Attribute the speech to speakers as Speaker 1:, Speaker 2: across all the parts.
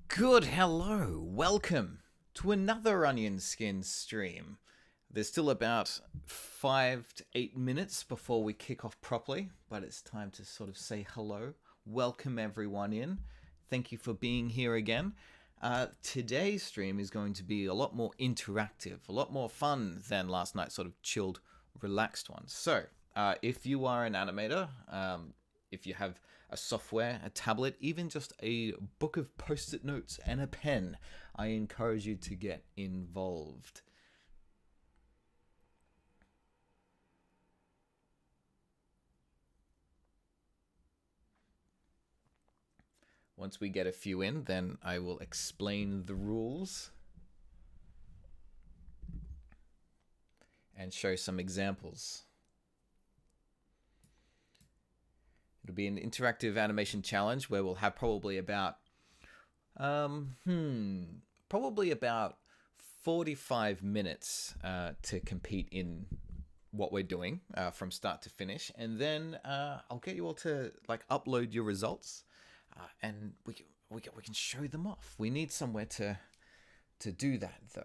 Speaker 1: Good hello, welcome to another onion skin stream. There's still about 5 to 8 minutes before we kick off properly, but it's time to sort of say hello. Welcome everyone in. Thank you for being here again. Today's stream is going to be a lot more interactive, a lot more fun than last night's sort of chilled, relaxed one. So, if you are an animator, if you have a software, a tablet, even just a book of post-it notes and a pen, I encourage you to get involved. Once we get a few in, then I will explain the rules and show some examples. It'll be an interactive animation challenge where we'll have probably about 45 minutes to compete in what we're doing from start to finish, and then I'll get you all to upload your results, and we can show them off. We need somewhere to do that though.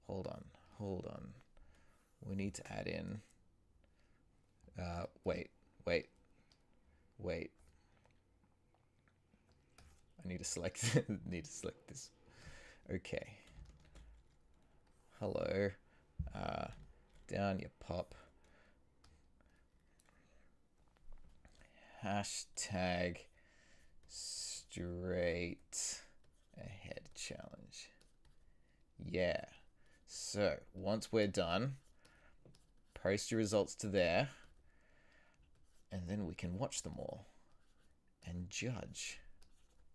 Speaker 1: Hold on. We need to add in. Wait. I need to select this. Okay. Hello. Down you pop. Hashtag straight ahead challenge. Yeah. So once we're done, post your results to there. And then we can watch them all and judge.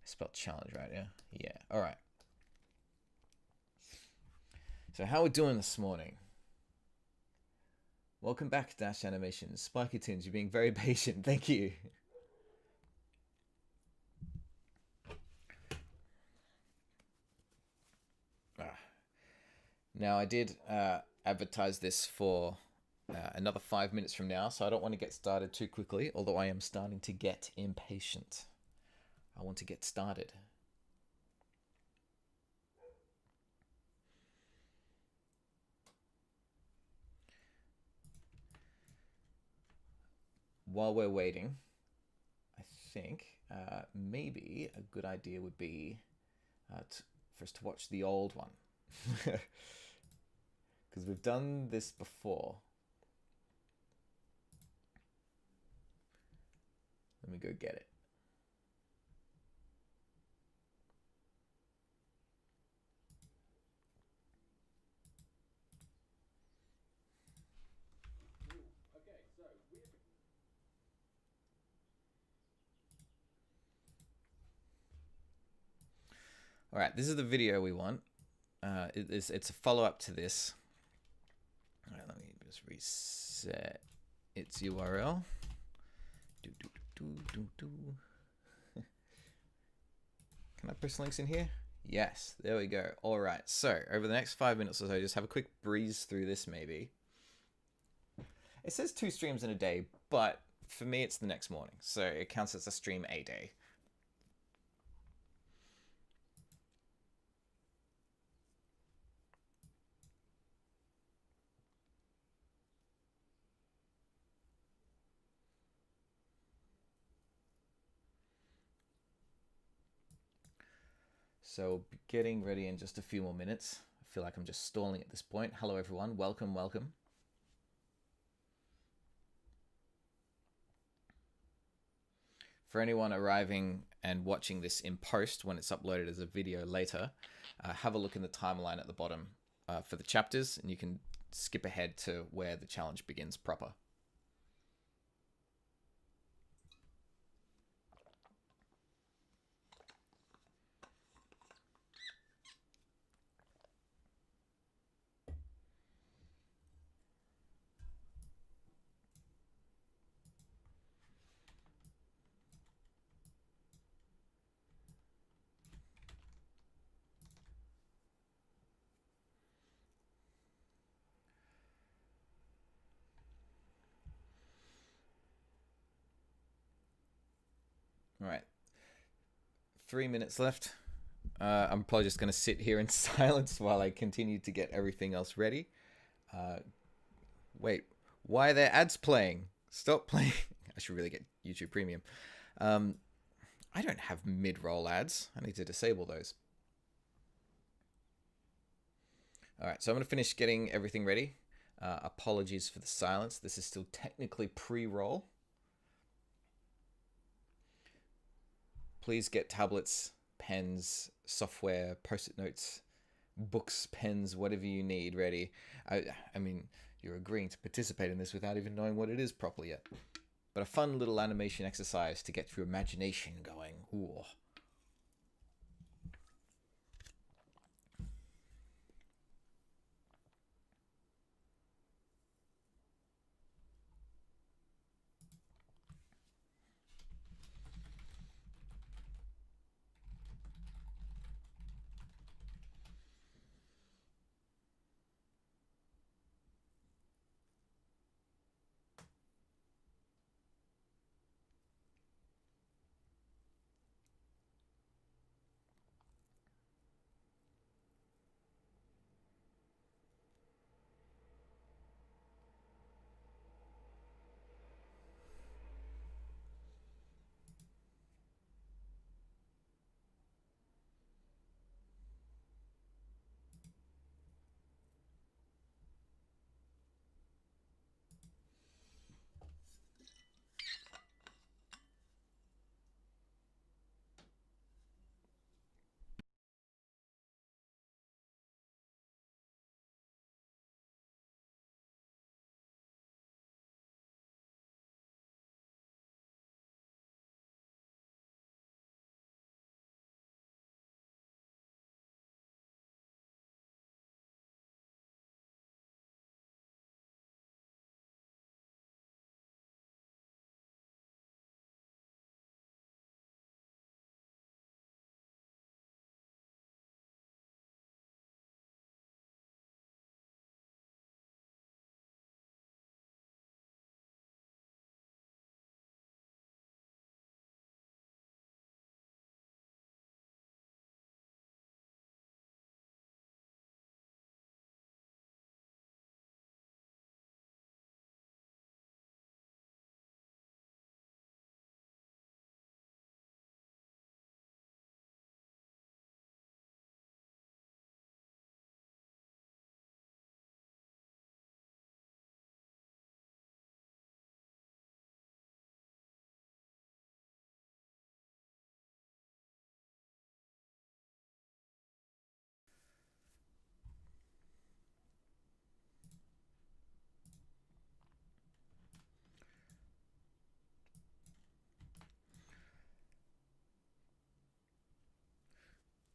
Speaker 1: I spelled challenge right, yeah? Yeah, all right. So how are we doing this morning? Welcome back, Dash Animations. Spiky Tins, you're being very patient. Thank you. Now, I did advertise this for another 5 minutes from now, so I don't want to get started too quickly, although I am starting to get impatient. I want to get started. While we're waiting, I think maybe a good idea would be for us to watch the old one. Because we've done this before. Let me go get it. All right, this is the video we want. It's a follow-up to this. All right, let me just reset its URL. Can I press links in here? Yes, there we go. All right, so over the next 5 minutes or so, just have a quick breeze through this maybe. It says 2 streams in a day, but for me it's the next morning, so it counts as a stream a day. So getting ready in just a few more minutes. I feel like I'm just stalling at this point. Hello everyone, welcome. For anyone arriving and watching this in post when it's uploaded as a video later, have a look in the timeline at the bottom for the chapters, and you can skip ahead to where the challenge begins proper. All right, 3 minutes left. I'm probably just going to sit here in silence while I continue to get everything else ready. Wait, why are there ads playing? Stop playing. I should really get YouTube Premium. I don't have mid-roll ads. I need to disable those. All right, so I'm going to finish getting everything ready. Apologies for the silence. This is still technically pre-roll. Please get tablets, pens, software, post-it notes, books, pens, whatever you need ready. I mean, you're agreeing to participate in this without even knowing what it is properly yet. But a fun little animation exercise to get your imagination going. Ooh.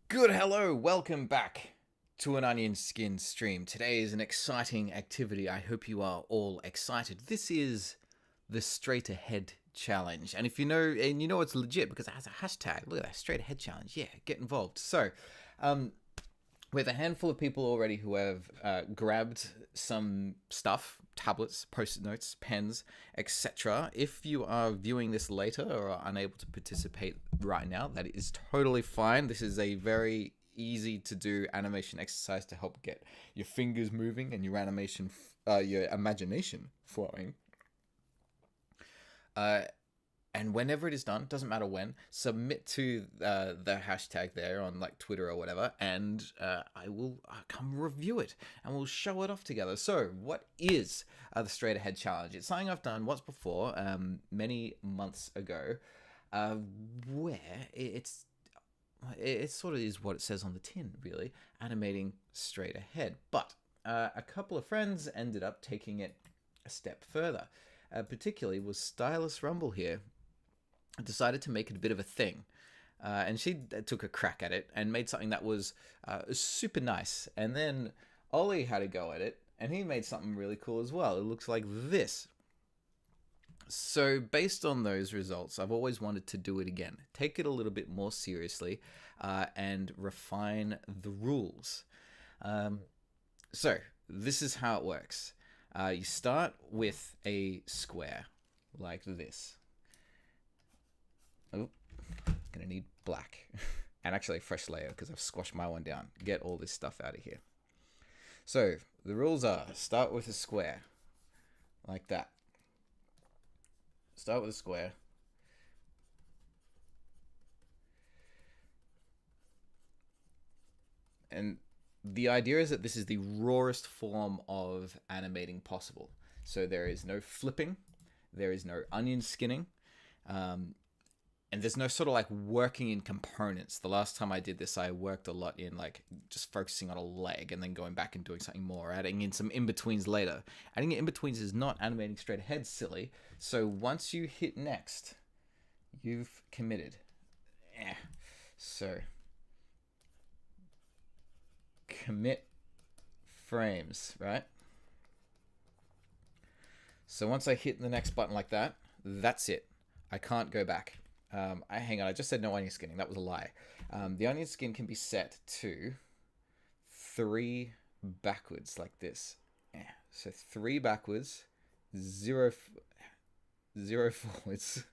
Speaker 1: Good hello, welcome back to an Onion Skin stream. Today is an exciting activity. I hope you are all excited. This is the Straight Ahead Challenge. And if you know, and you know it's legit because it has a hashtag. Look at that, Straight Ahead Challenge. Yeah, get involved. So, we have a handful of people already who have grabbed some stuff, tablets, post-it notes, pens, etc. If you are viewing this later or are unable to participate right now, that is totally fine. This is a very easy to do animation exercise to help get your fingers moving and your your imagination flowing. And whenever it is done, doesn't matter when, submit to the hashtag there on like Twitter or whatever, and I will come review it and we'll show it off together. So what is the Straight Ahead Challenge? It's something I've done once before, many months ago, where it sort of is what it says on the tin, really, animating straight ahead. But a couple of friends ended up taking it a step further. Particularly was Stylus Rumble here, decided to make it a bit of a thing. And she took a crack at it and made something that was super nice. And then Ollie had a go at it, and he made something really cool as well. It looks like this. So based on those results, I've always wanted to do it again. Take it a little bit more seriously and refine the rules. So this is how it works. You start with a square like this. Oh, gonna need black. and actually a fresh layer because I've squashed my one down. Get all this stuff out of here. So the rules are: start with a square, like that. Start with a square. And the idea is that this is the rawest form of animating possible. So there is no flipping, there is no onion skinning, and there's no sort of like working in components. The last time I did this, I worked a lot in like just focusing on a leg and then going back and doing something more, adding in some in-betweens later. Adding in-betweens is not animating straight ahead, silly. So once you hit next, you've committed. So commit frames, right? So once I hit the next button like that, that's it. I can't go back. Hang on, I just said no onion skinning. That was a lie. The onion skin can be set to 3 backwards like this. So 3 backwards, 0 forwards.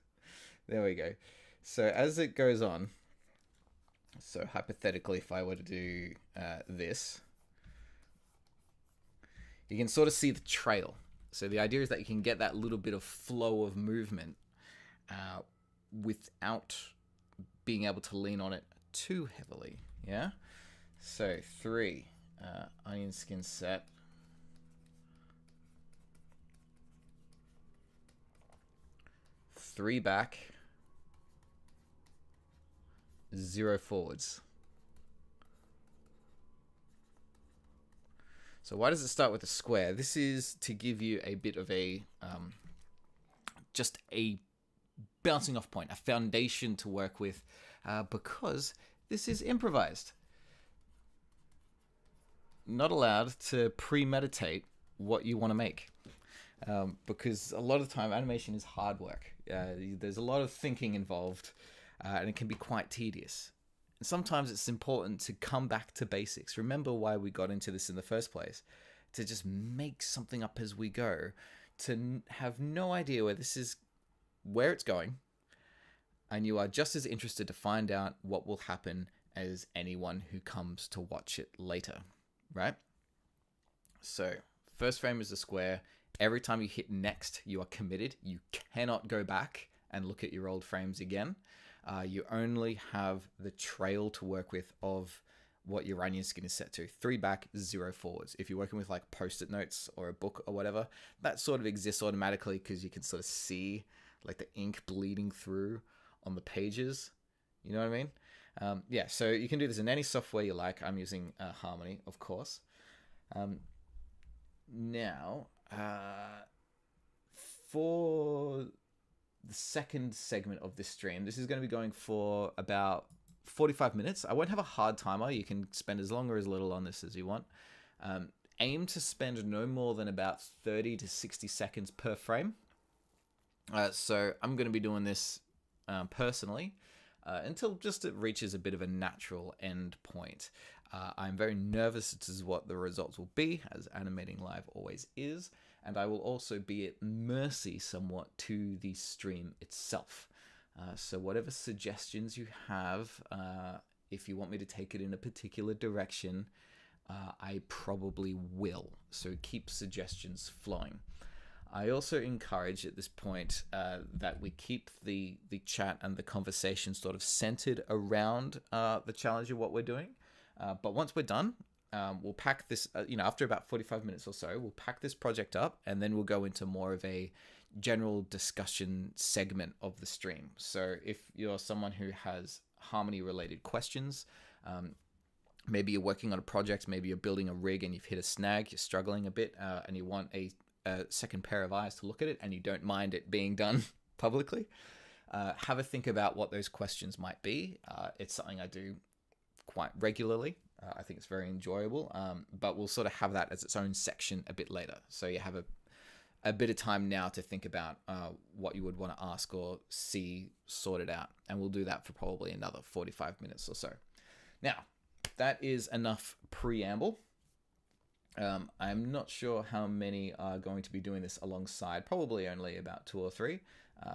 Speaker 1: There we go. So as it goes on, so hypothetically, if I were to do this, you can sort of see the trail. So the idea is that you can get that little bit of flow of movement without being able to lean on it too heavily. Yeah. So 3 onion skin set. 3 back. 0 forwards. So why does it start with a square? This is to give you a bit of a just a bouncing off point, a foundation to work with, because this is improvised. Not allowed to premeditate what you want to make, because a lot of the time animation is hard work. There's a lot of thinking involved, and it can be quite tedious. And sometimes it's important to come back to basics. Remember why we got into this in the first place, to just make something up as we go, to have no idea where it's going, and you are just as interested to find out what will happen as anyone who comes to watch it later, right? So first frame is a square. Every time you hit next, you are committed. You cannot go back and look at your old frames again. You only have the trail to work with of what your onion skin is set to. 3 back, 0 forwards. If you're working with like post-it notes or a book or whatever, that sort of exists automatically because you can sort of see like the ink bleeding through on the pages. You know what I mean? Yeah, so you can do this in any software you like. I'm using Harmony, of course. Now, for the second segment of this stream, this is going to be going for about 45 minutes. I won't have a hard timer. You can spend as long or as little on this as you want. Aim to spend no more than about 30 to 60 seconds per frame. So I'm going to be doing this personally until just it reaches a bit of a natural end point. I'm very nervous as to what the results will be, as animating live always is, and I will also be at mercy somewhat to the stream itself. So whatever suggestions you have, if you want me to take it in a particular direction, I probably will. So keep suggestions flowing. I also encourage at this point that we keep the chat and the conversation sort of centered around the challenge of what we're doing. But once we're done, we'll pack this, after about 45 minutes or so, we'll pack this project up and then we'll go into more of a general discussion segment of the stream. So if you're someone who has Harmony related questions, maybe you're working on a project, maybe you're building a rig and you've hit a snag, you're struggling a bit, and you want a second pair of eyes to look at it and you don't mind it being done publicly, have a think about what those questions might be. It's something I do quite regularly. I think it's very enjoyable, but we'll sort of have that as its own section a bit later. So you have a bit of time now to think about what you would want to ask or see sorted out. And we'll do that for probably another 45 minutes or so. Now, that is enough preamble. I'm not sure how many are going to be doing this alongside, probably only about 2 or 3.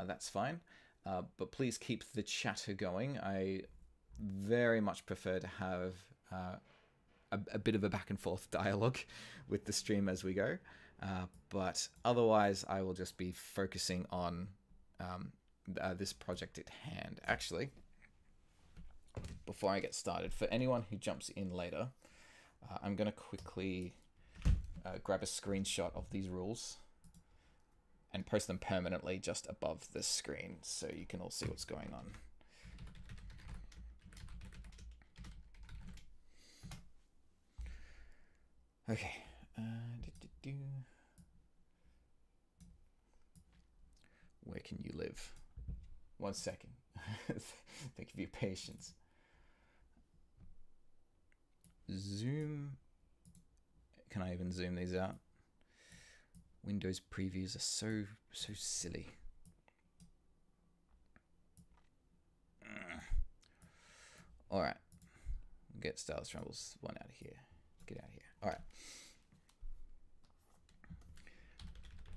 Speaker 1: That's fine. But please keep the chatter going. very much prefer to have a bit of a back and forth dialogue with the stream as we go. But otherwise, I will just be focusing on this project at hand. Actually, before I get started, for anyone who jumps in later, I'm going to quickly grab a screenshot of these rules and post them permanently just above the screen so you can all see what's going on. Okay. Where can you live? 1 second. Thank you for your patience. Zoom. Can I even zoom these out? Windows previews are so silly. All right. Get Stylus Rumbles 1 out of here. Get out of here. All right.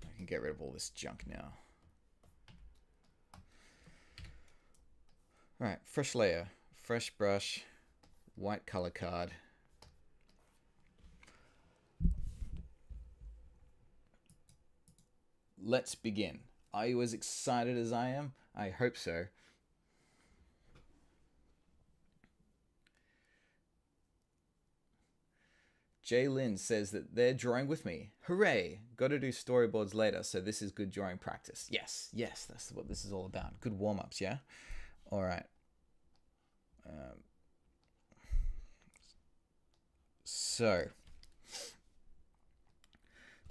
Speaker 1: I can get rid of all this junk now. All right. Fresh layer. Fresh brush. White color card. Let's begin. Are you as excited as I am? I hope so. Jay Lynn says that they're drawing with me. Hooray! Got to do storyboards later, so this is good drawing practice. Yes, that's what this is all about. Good warm-ups, yeah? All right. So,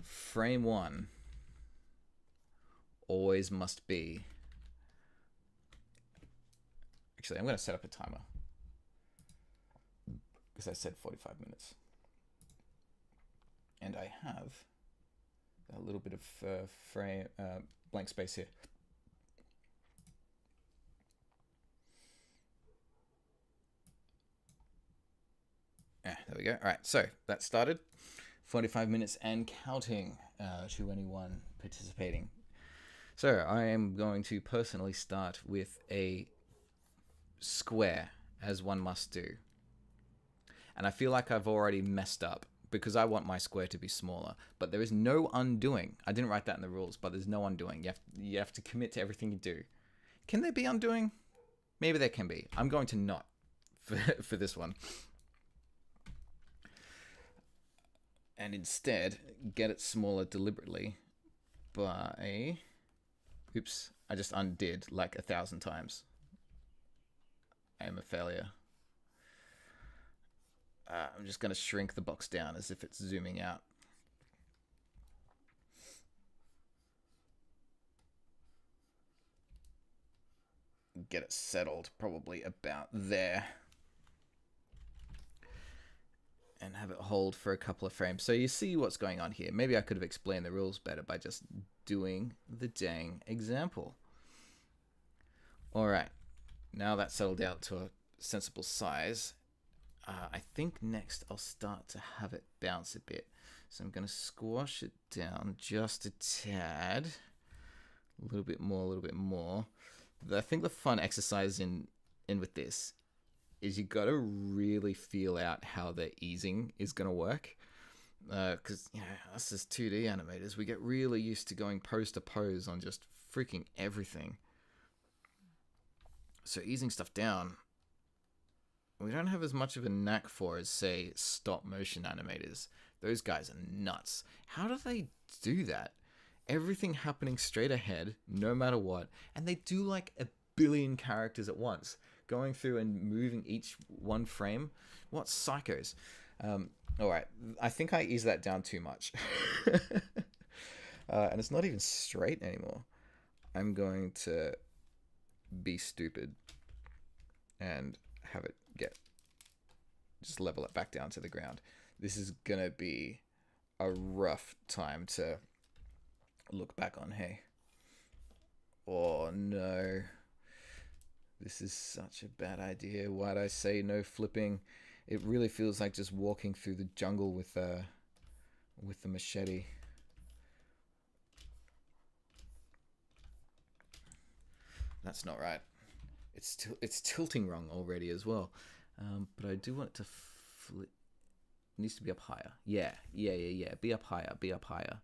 Speaker 1: frame 1 always must be... Actually, I'm going to set up a timer because I said 45 minutes. And I have a little bit of blank space here. There we go. All right, so that started. 45 minutes and counting to anyone participating. So I am going to personally start with a square, as one must do. And I feel like I've already messed up because I want my square to be smaller, but there is no undoing. I didn't write that in the rules, but there's no undoing. You have to commit to everything you do. Can there be undoing? Maybe there can be. I'm going to not for this one. And instead, get it smaller deliberately by... Oops, I just undid like 1,000 times. I am a failure. I'm just going to shrink the box down as if it's zooming out. Get it settled probably about there. And have it hold for a couple of frames. So you see what's going on here. Maybe I could have explained the rules better by just doing the dang example. All right. Now that's settled out to a sensible size. I think next I'll start to have it bounce a bit. So I'm going to squash it down just a tad. A little bit more. I think the fun exercise in with this is you got to really feel out how the easing is going to work. Because, us as 2D animators, we get really used to going pose to pose on just freaking everything. So easing stuff down, we don't have as much of a knack for as, say, stop motion animators. Those guys are nuts. How do they do that? Everything happening straight ahead, no matter what. And they do like 1 billion characters at once, going through and moving each one frame. What psychos. All right, I think I eased that down too much. And it's not even straight anymore. I'm going to be stupid and have it just level it back down to the ground. This is gonna be a rough time to look back on. Hey, oh no, this is such a bad idea. Why'd I say no flipping? It really feels like just walking through the jungle with the machete. That's not right. It's tilting wrong already as well. But I do want it to flip. It needs to be up higher. Yeah. Be up higher. Be up higher.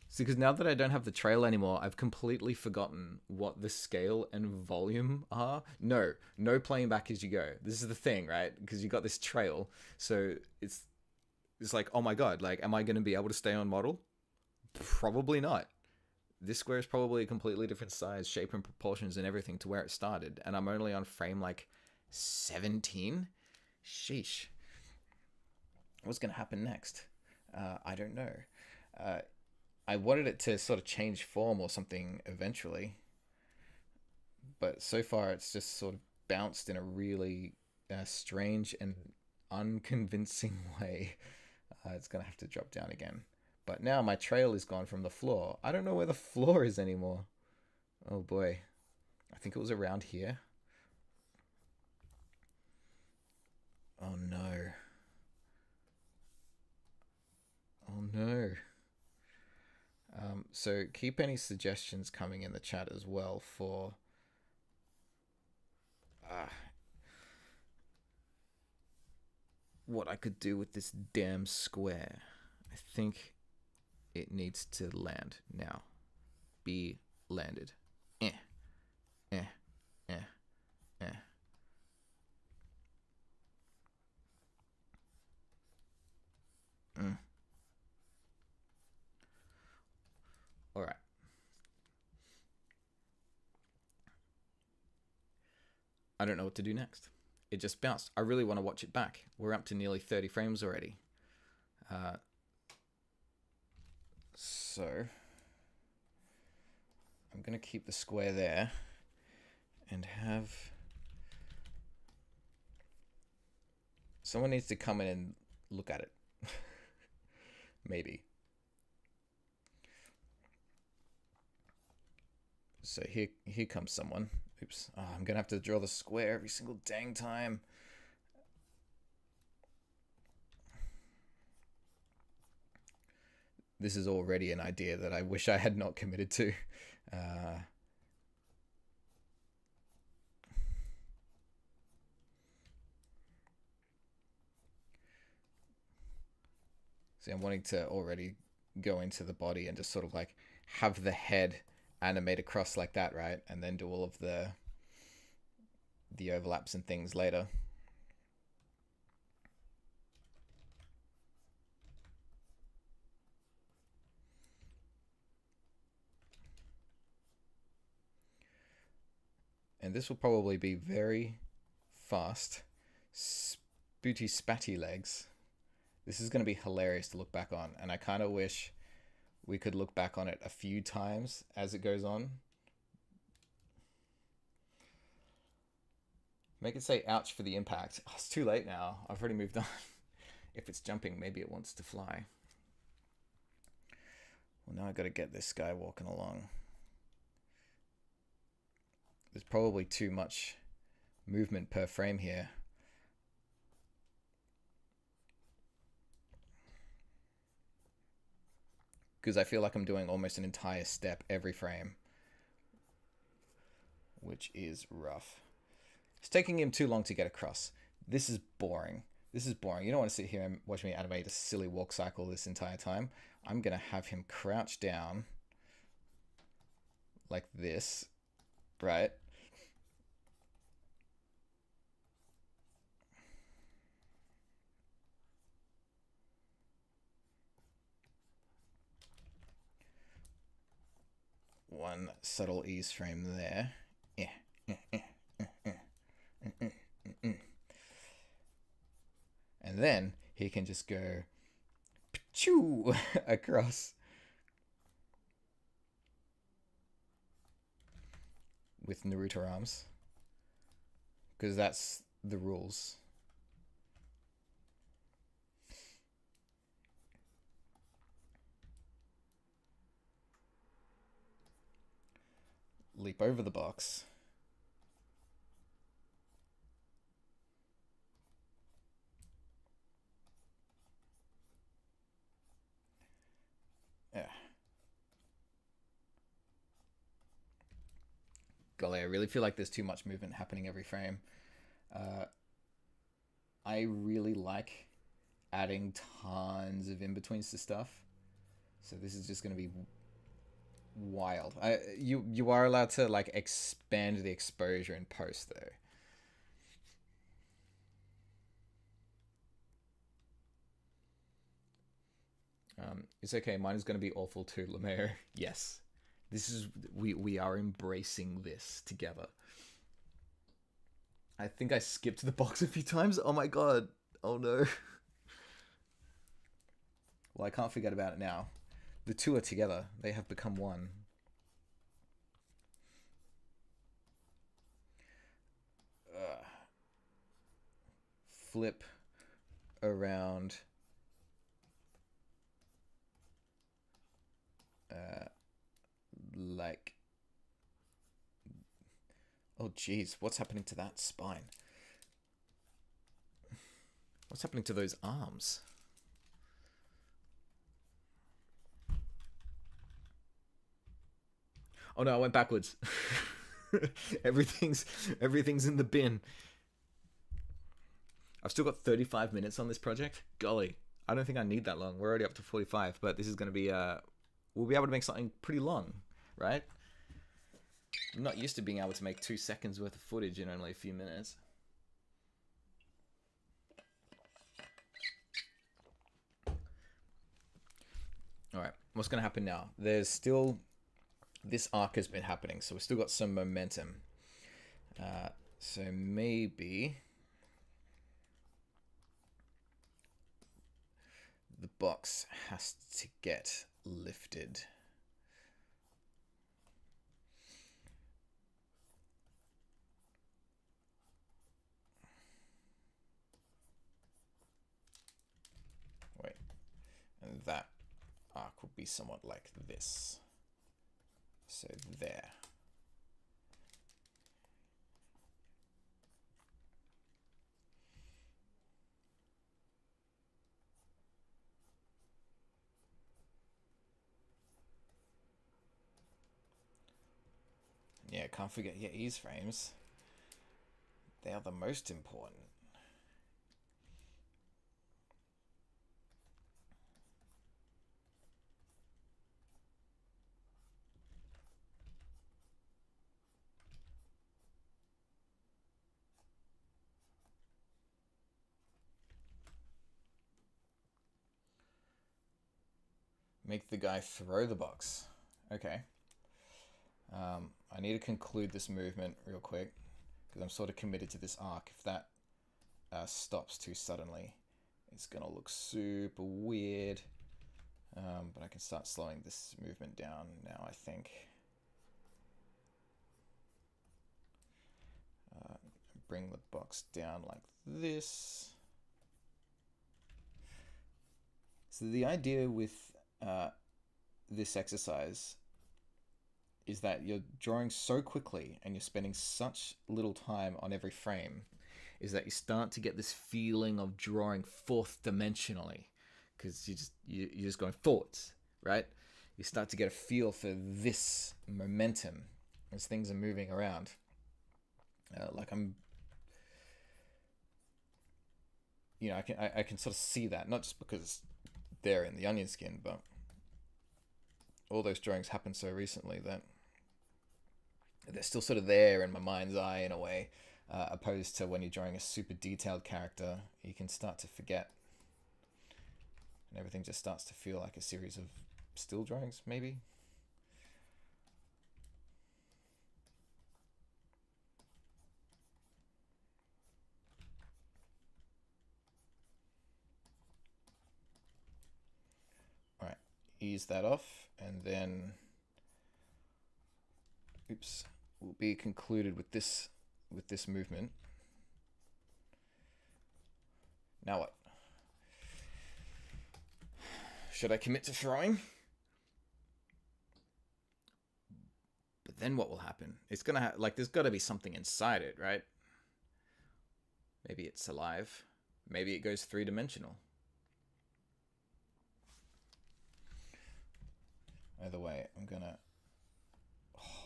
Speaker 1: See, because now that I don't have the trail anymore, I've completely forgotten what the scale and volume are. No playing back as you go. This is the thing, right? Because you got this trail, so it's like, oh my god, like, am I going to be able to stay on model? Probably not. This square is probably a completely different size, shape, and proportions and everything to where it started, and I'm only on frame like 17. Sheesh. What's going to happen next? I don't know. I wanted it to sort of change form or something eventually, but so far it's just sort of bounced in a really strange and unconvincing way. It's going to have to drop down again. But now my trail is gone from the floor. I don't know where the floor is anymore. Oh boy. I think it was around here. Oh no. Oh no. So keep any suggestions coming in the chat as well for what I could do with this damn square. I think it needs to land now. Be landed. Eh. All right. I don't know what to do next. It just bounced. I really want to watch it back. We're up to nearly 30 frames already. So I'm going to keep the square there and have someone needs to come in and look at it. Maybe. So here comes someone. Oops. Oh, I'm going to have to draw the square every single dang time. This is already an idea that I wish I had not committed to. See, I'm wanting to already go into the body and just sort of like have the head animate across like that, right? And then do all of the overlaps and things later. And this will probably be very fast, spooty spatty legs. This is going to be hilarious to look back on, and I kind of wish we could look back on it a few times as it goes on. Make it say ouch for the impact. Oh, it's too late now. I've already moved on. If it's jumping, maybe it wants to fly. Well, now I got to get this guy walking along. There's probably too much movement per frame here. Because I feel like I'm doing almost an entire step every frame, which is rough. It's taking him too long to get across. This is boring. You don't want to sit here and watch me animate a silly walk cycle this entire time. I'm going to have him crouch down like this, right? One subtle ease frame there. And then he can just go across with Naruto arms, because that's the rules. Leap over the box. Yeah. Golly, I really feel like there's too much movement happening every frame. I really like adding tons of in-betweens to stuff. So this is just going to be wild. You are allowed to like expand the exposure in post though. It's okay. Mine is going to be awful too, Lemare. Yes, this is we are embracing this together. I think I skipped the box a few times. Oh my god. Oh no. Well, I can't forget about it now. The two are together. They have become one. Flip around. Like. Oh, geez. What's happening to that spine? What's happening to those arms? Oh no, I went backwards. everything's in the bin. I've still got 35 minutes on this project. Golly, I don't think I need that long. We're already up to 45, but this is going to be we'll be able to make something pretty long, right? I'm not used to being able to make 2 seconds worth of footage in only a few minutes. All right, what's going to happen now? There's still, this arc has been happening, so we've still got some momentum. So maybe the box has to get lifted. Wait, and that arc will be somewhat like this. So there. Yeah, can't forget your ease frames. They are the most important. Make the guy throw the box. Okay. I need to conclude this movement real quick because I'm sort of committed to this arc. If that stops too suddenly, it's gonna look super weird. But I can start slowing this movement down now, I think. Bring the box down like this. So the idea with this exercise is that you're drawing so quickly and you're spending such little time on every frame is that you start to get this feeling of drawing fourth dimensionally because you're just going forwards, right? You start to get a feel for this momentum as things are moving around. Like I'm, you know, I can sort of see that, not just because they're in the onion skin, but all those drawings happened so recently that they're still sort of there in my mind's eye in a way, opposed to when you're drawing a super detailed character, you can start to forget. And everything just starts to feel like a series of still drawings, maybe? All right, ease that off, and then, oops, will be concluded with this movement. Now what? Should I commit to throwing? But then what will happen? It's gonna like there's got to be something inside it, right? Maybe it's alive. Maybe it goes 3-dimensional. Either way, I'm gonna.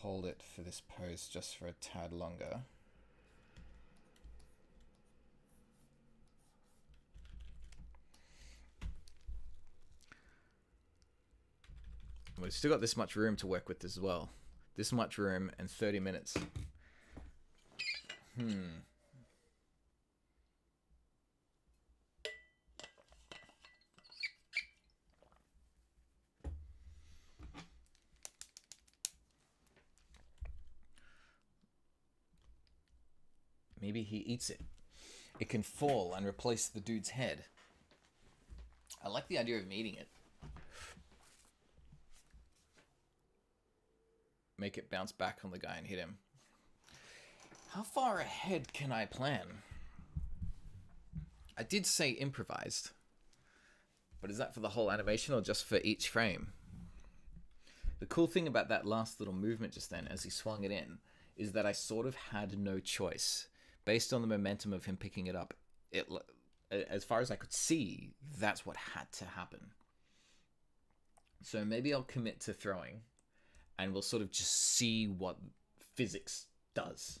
Speaker 1: Oh, hold it for this pose just for a tad longer. We've still got this much room to work with as well. This much room and 30 minutes. Maybe he eats it. It can fall and replace the dude's head. I like the idea of him eating it. Make it bounce back on the guy and hit him. How far ahead can I plan? I did say improvised. But is that for the whole animation or just for each frame? The cool thing about that last little movement just then, as he swung it in, is that I sort of had no choice. Based on the momentum of him picking it up, as far as I could see, that's what had to happen. So maybe I'll commit to throwing, and we'll sort of just see what physics does.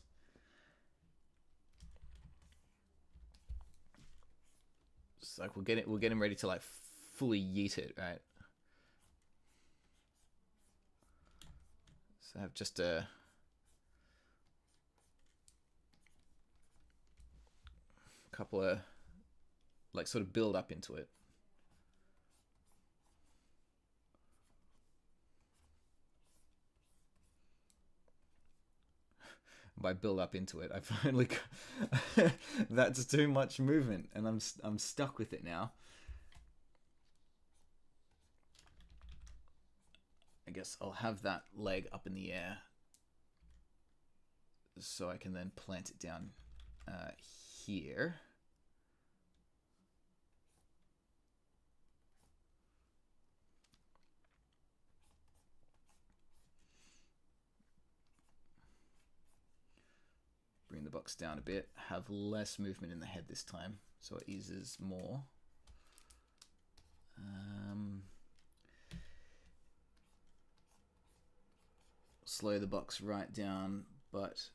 Speaker 1: It's like we'll get him ready to like fully yeet it, right? So I have just a couple of like sort of build up into it. By build up into it, I finally that's too much movement, and I'm stuck with it now. I guess I'll have that leg up in the air, so I can then plant it down here. Bring the box down a bit, have less movement in the head this time, so it eases more. Slow the box right down, but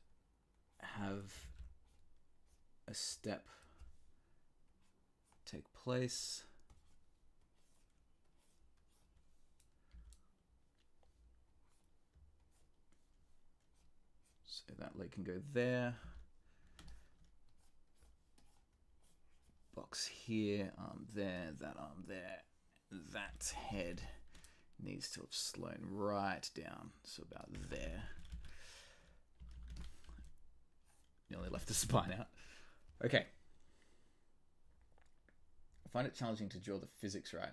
Speaker 1: have a step take place. So that leg can go there. Box here, arm there, that arm there. That head needs to have slowed right down, so about there. Nearly left the spine out. Okay. I find it challenging to draw the physics right.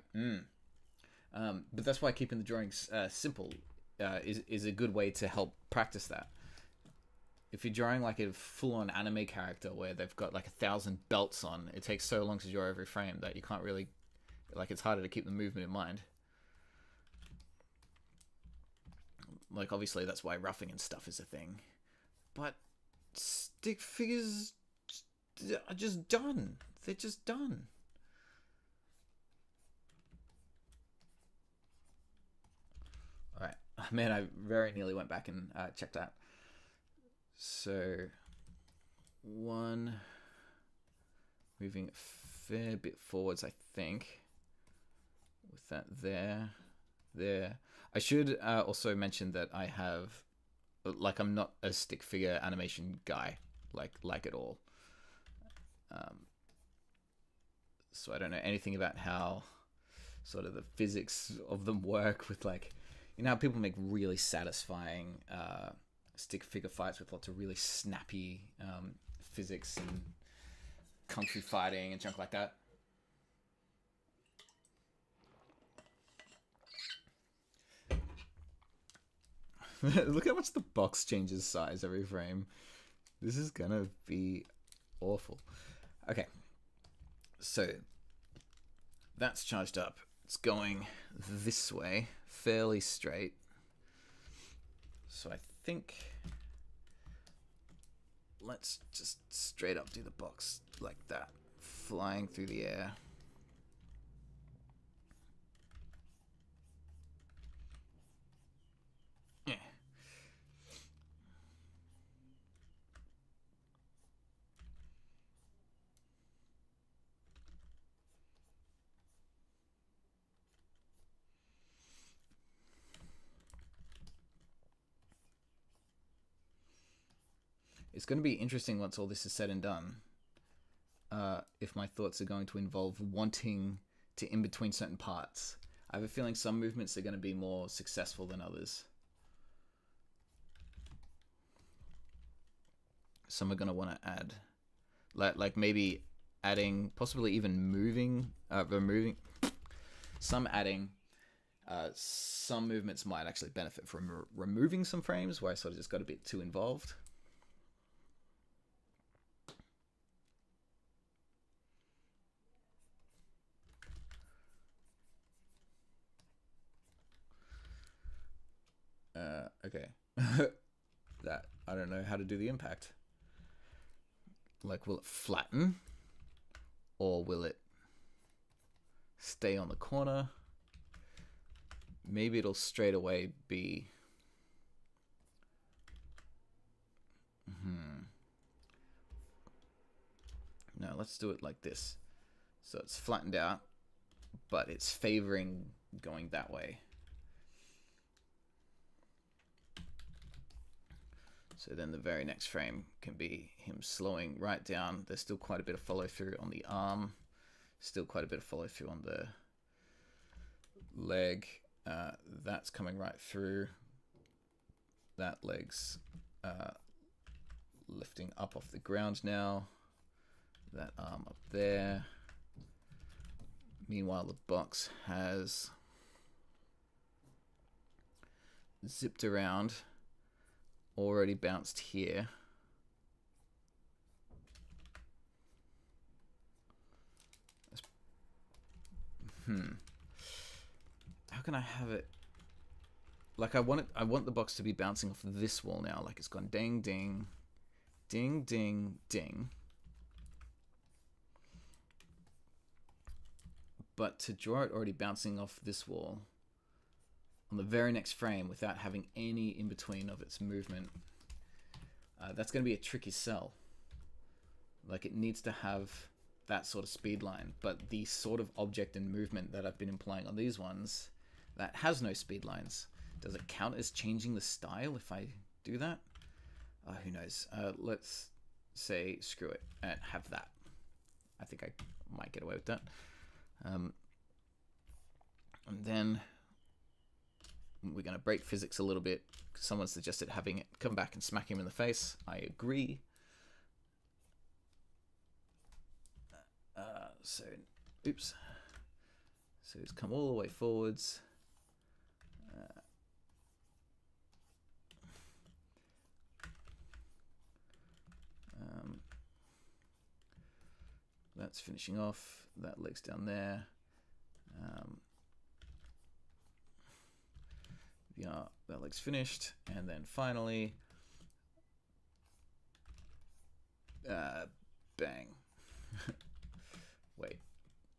Speaker 1: But that's why keeping the drawings simple is a good way to help practice that. If you're drawing like a full-on anime character where they've got like 1,000 belts on, it takes so long to draw every frame that you can't really, like, it's harder to keep the movement in mind. Like, obviously that's why roughing and stuff is a thing. But stick figures are just done. They're just done. Alright. Man, I very nearly went back and checked that. So, one, moving a fair bit forwards, I think, with that there. I should also mention that I have, like, I'm not a stick figure animation guy, like at all. So I don't know anything about how sort of the physics of them work with, like, you know how people make really satisfying stick figure fights with lots of really snappy physics and kung fu fighting and junk like that. Look how much the box changes size every frame. This is gonna be awful. Okay, so that's charged up. It's going this way, fairly straight. So I think let's just straight up do the box like that, flying through the air. Yeah. It's going to be interesting once all this is said and done. If my thoughts are going to involve wanting to in between certain parts. I have a feeling some movements are going to be more successful than others. Some are going to want to add, like maybe adding, possibly even removing. Some adding. Some movements might actually benefit from removing some frames where I sort of just got a bit too involved. Okay. That, I don't know how to do the impact. Like, will it flatten? Or will it stay on the corner? Maybe it'll straight away be... No, let's do it like this. So it's flattened out, but it's favoring going that way. So then the very next frame can be him slowing right down. There's still quite a bit of follow through on the arm. Still quite a bit of follow through on the leg. That's coming right through. That leg's lifting up off the ground now. That arm up there. Meanwhile, the box has zipped around. Already bounced here. How can I have it? Like I want the box to be bouncing off this wall now. Like it's gone ding, ding, ding, ding, ding. But to draw it already bouncing off this wall on the very next frame without having any in between of its movement, that's going to be a tricky sell. Like it needs to have that sort of speed line, but the sort of object and movement that I've been implying on these ones that has no speed lines, does it count as changing the style if I do that? Who knows? Let's say screw it and have that. I think I might get away with that. And then we're going to break physics a little bit. Someone suggested having it come back and smack him in the face. I agree. Oops. So it's come all the way forwards. That's finishing off. That leg's down there. Yeah, that leg's finished. And then finally, bang. Wait,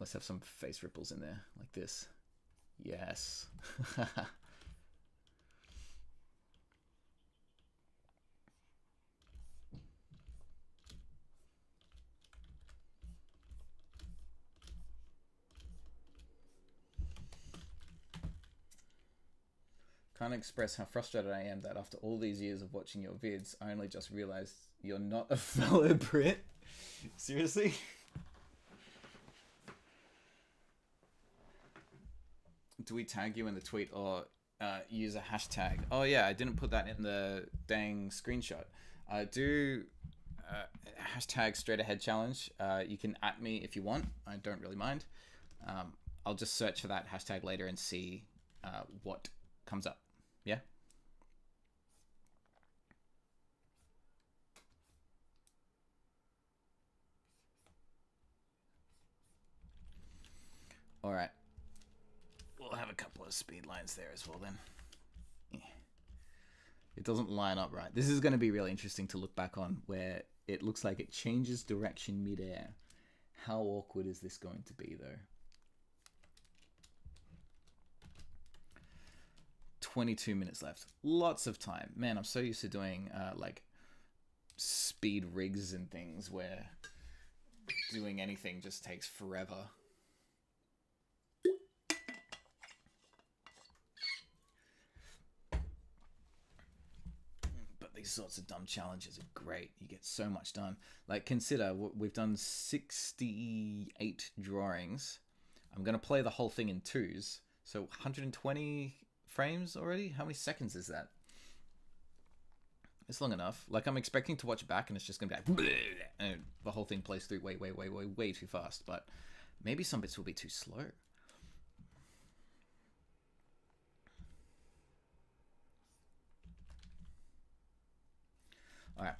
Speaker 1: let's have some face ripples in there, like this. Yes. Can't express how frustrated I am that after all these years of watching your vids, I only just realized you're not a fellow Brit. Seriously? Do we tag you in the tweet or use a hashtag? Oh yeah, I didn't put that in the dang screenshot. Do hashtag straight ahead challenge. You can @ me if you want. I don't really mind. I'll just search for that hashtag later and see what comes up. Yeah. All right. We'll have a couple of speed lines there as well then. Yeah. It doesn't line up right. This is going to be really interesting to look back on, where it looks like it changes direction midair. How awkward is this going to be though? 22 minutes left. Lots of time. Man, I'm so used to doing like speed rigs and things where doing anything just takes forever. But these sorts of dumb challenges are great. You get so much done. Like, consider, we've done 68 drawings. I'm going to play the whole thing in twos. So 120 frames already? How many seconds is that? It's long enough. Like, I'm expecting to watch it back and it's just going to be like... and the whole thing plays through way too fast. But maybe some bits will be too slow. Alright,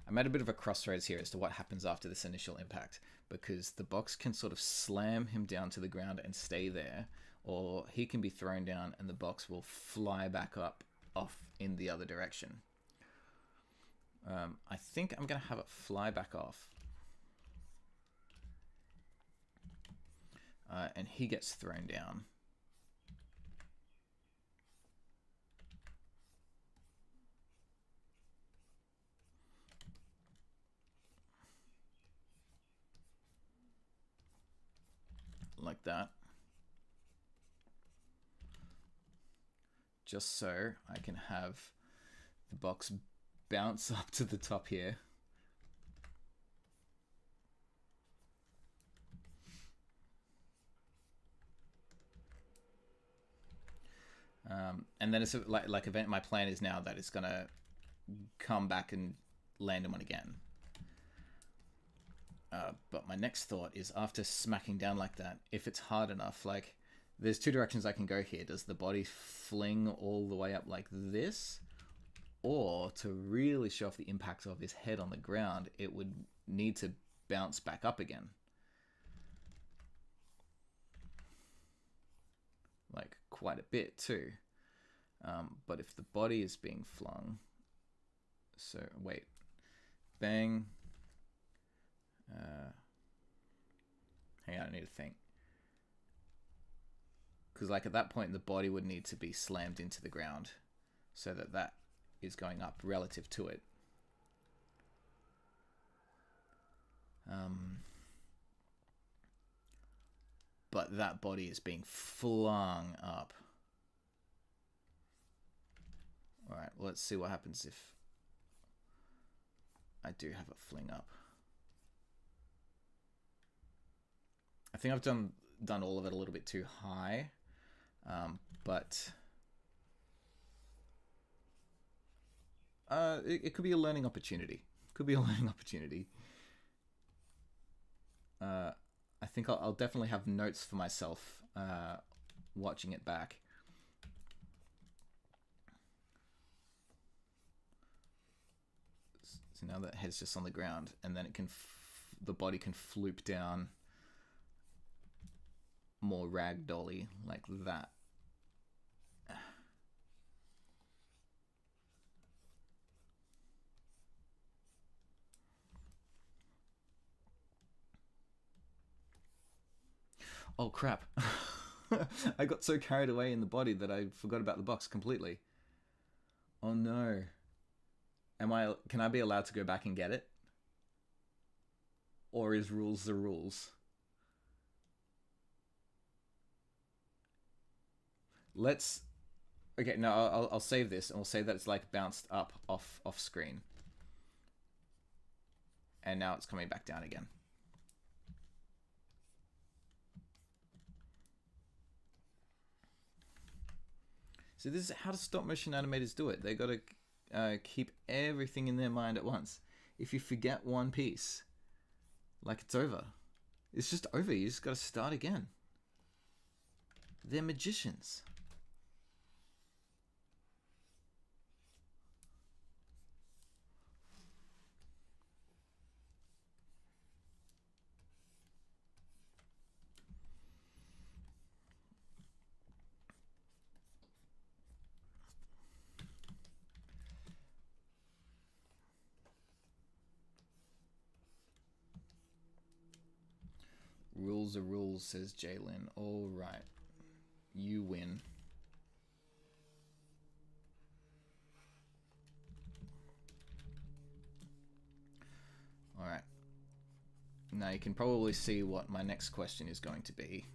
Speaker 1: I'm at a bit of a crossroads here as to what happens after this initial impact, because the box can sort of slam him down to the ground and stay there, or he can be thrown down and the box will fly back up off in the other direction. I think I'm going to have it fly back off. And he gets thrown down. Like that. Just so I can have the box bounce up to the top here. And then it's like event. My plan is now that it's gonna come back and land him on again. But my next thought is, after smacking down like that, if it's hard enough, like, there's two directions I can go here. Does the body fling all the way up like this? Or, to really show off the impact of his head on the ground, it would need to bounce back up again. Like, quite a bit too. But if the body is being flung... So, wait. Bang. Hang on, I need to think. Because, like, at that point, the body would need to be slammed into the ground so that that is going up relative to it. But that body is being flung up. Alright, let's see what happens if I do have it fling up. I think I've done all of it a little bit too high, but it could be a learning opportunity. Could be a learning opportunity. I think I'll definitely have notes for myself watching it back. So now that head's just on the ground, and then it can the body can floop down more ragdolly like that. Oh crap. I got so carried away in the body that I forgot about the box completely. Oh no. Can I be allowed to go back and get it? Or is rules the rules? Okay, no, I'll save this, and we'll say that it's like bounced up off screen. And now it's coming back down again. So this is how do stop motion animators do it. They got to keep everything in their mind at once. If you forget one piece, like, it's over. It's just over. You just got to start again. They're magicians. Rules are rules, says Jalen. All right. You win. All right. Now you can probably see what my next question is going to be.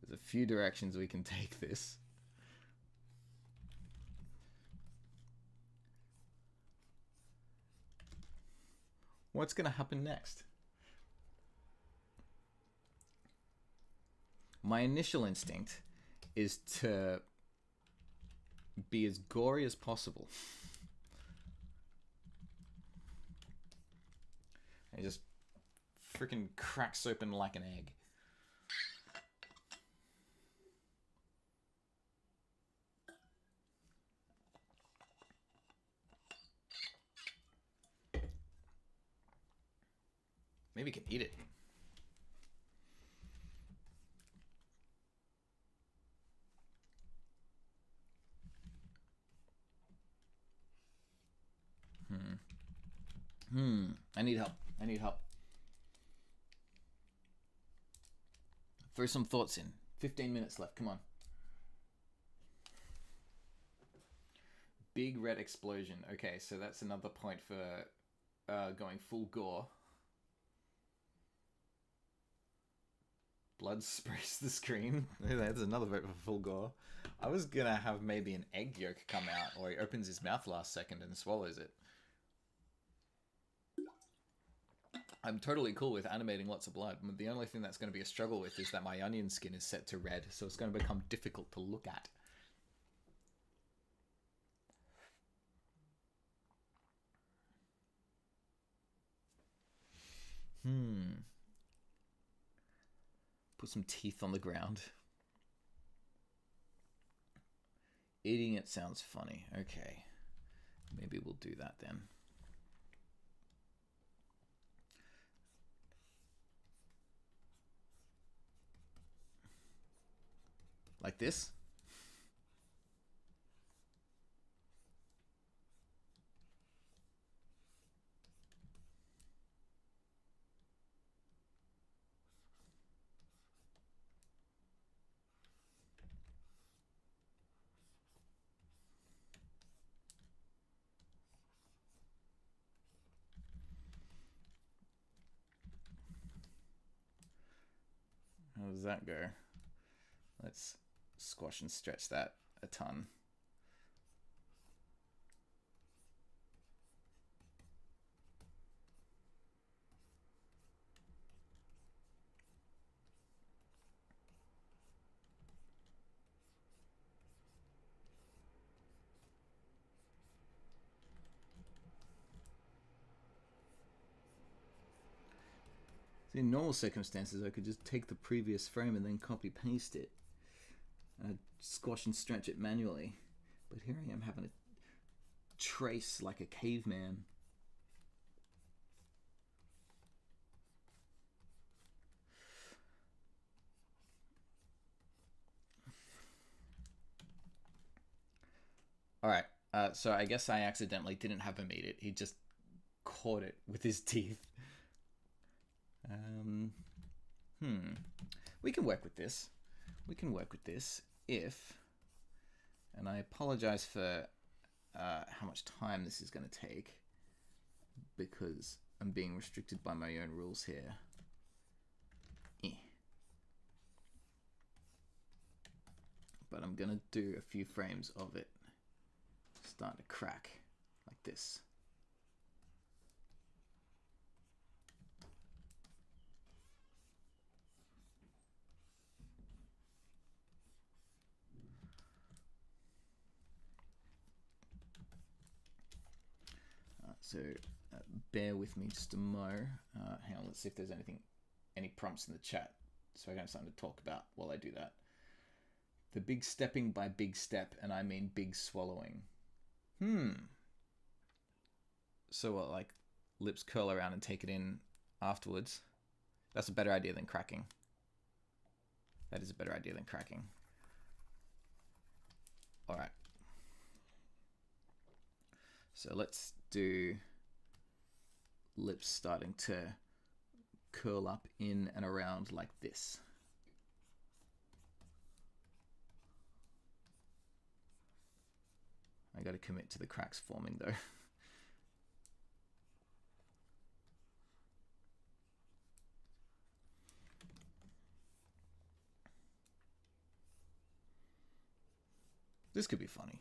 Speaker 1: There's a few directions we can take this. What's going to happen next? My initial instinct is to be as gory as possible. It just freaking cracks open like an egg. Maybe we can eat it. I need help. I need help. Throw some thoughts in. 15 minutes left. Come on. Big red explosion. Okay, so that's another point for going full gore. Blood sprays the screen. That's another vote for full gore. I was gonna have maybe an egg yolk come out, or he opens his mouth last second and swallows it. I'm totally cool with animating lots of blood. The only thing that's going to be a struggle with is that my onion skin is set to red, so it's going to become difficult to look at. Put some teeth on the ground. Eating it sounds funny. Okay. Maybe we'll do that then. Like this? How does that go? Let's squash and stretch that a ton. In normal circumstances, I could just take the previous frame and then copy paste it. And I'd squash and stretch it manually. But here I am having to trace like a caveman. Alright, so I guess I accidentally didn't have him eat it. He just caught it with his teeth. We can work with this. We can work with this if, and I apologize for how much time this is going to take because I'm being restricted by my own rules here. But I'm going to do a few frames of it starting to crack like this. So bear with me just a mo. Hang on, let's see if there's any prompts in the chat so I got something to talk about while I do that. The big stepping by big step, and I mean big swallowing. So what, like lips curl around and take it in afterwards? That's a better idea than cracking. That is a better idea than cracking. All right. So let's do lips starting to curl up in and around like this. I got to commit to the cracks forming though. This could be funny.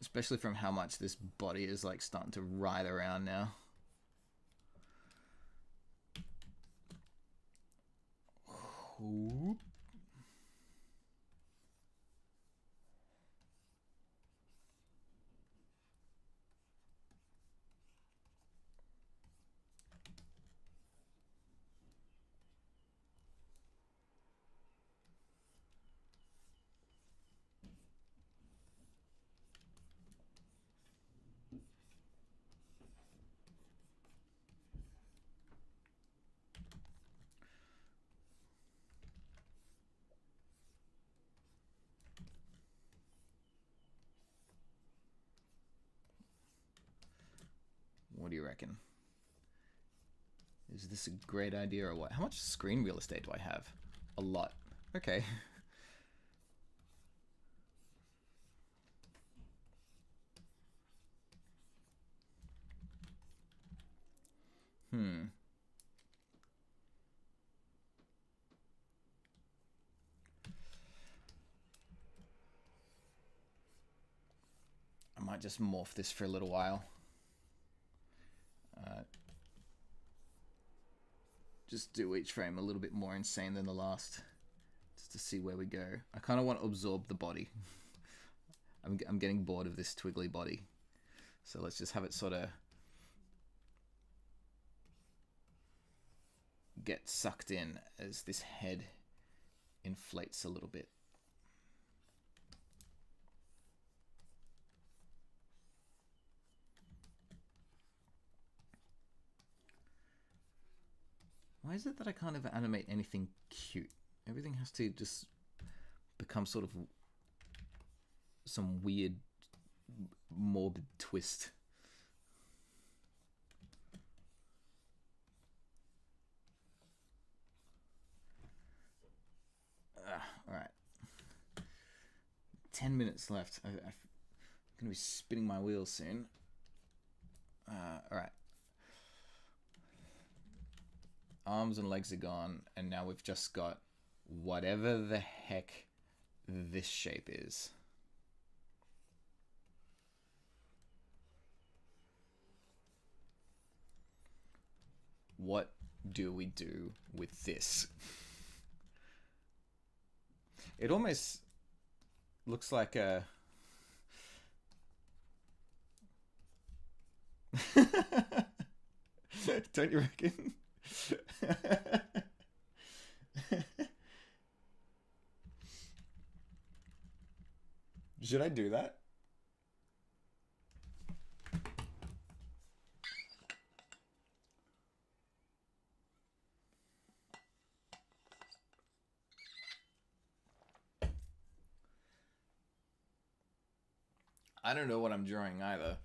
Speaker 1: Especially from how much this body is like starting to writhe around now. Whoop. What do you reckon? Is this a great idea or what? How much screen real estate do I have? A lot. Okay. I might just morph this for a little while. Just do each frame a little bit more insane than the last, just to see where we go. I kind of want to absorb the body. I'm getting bored of this twiggly body, so let's just have it sort of get sucked in as this head inflates a little bit. Why is it that I can't ever animate anything cute? Everything has to just become sort of some weird, morbid twist. All right. 10 minutes left. I'm going to be spinning my wheels soon. All right. Arms and legs are gone, and now we've just got whatever the heck this shape is. What do we do with this? It almost looks like a... Don't you reckon? Should I do that? I don't know what I'm drawing either.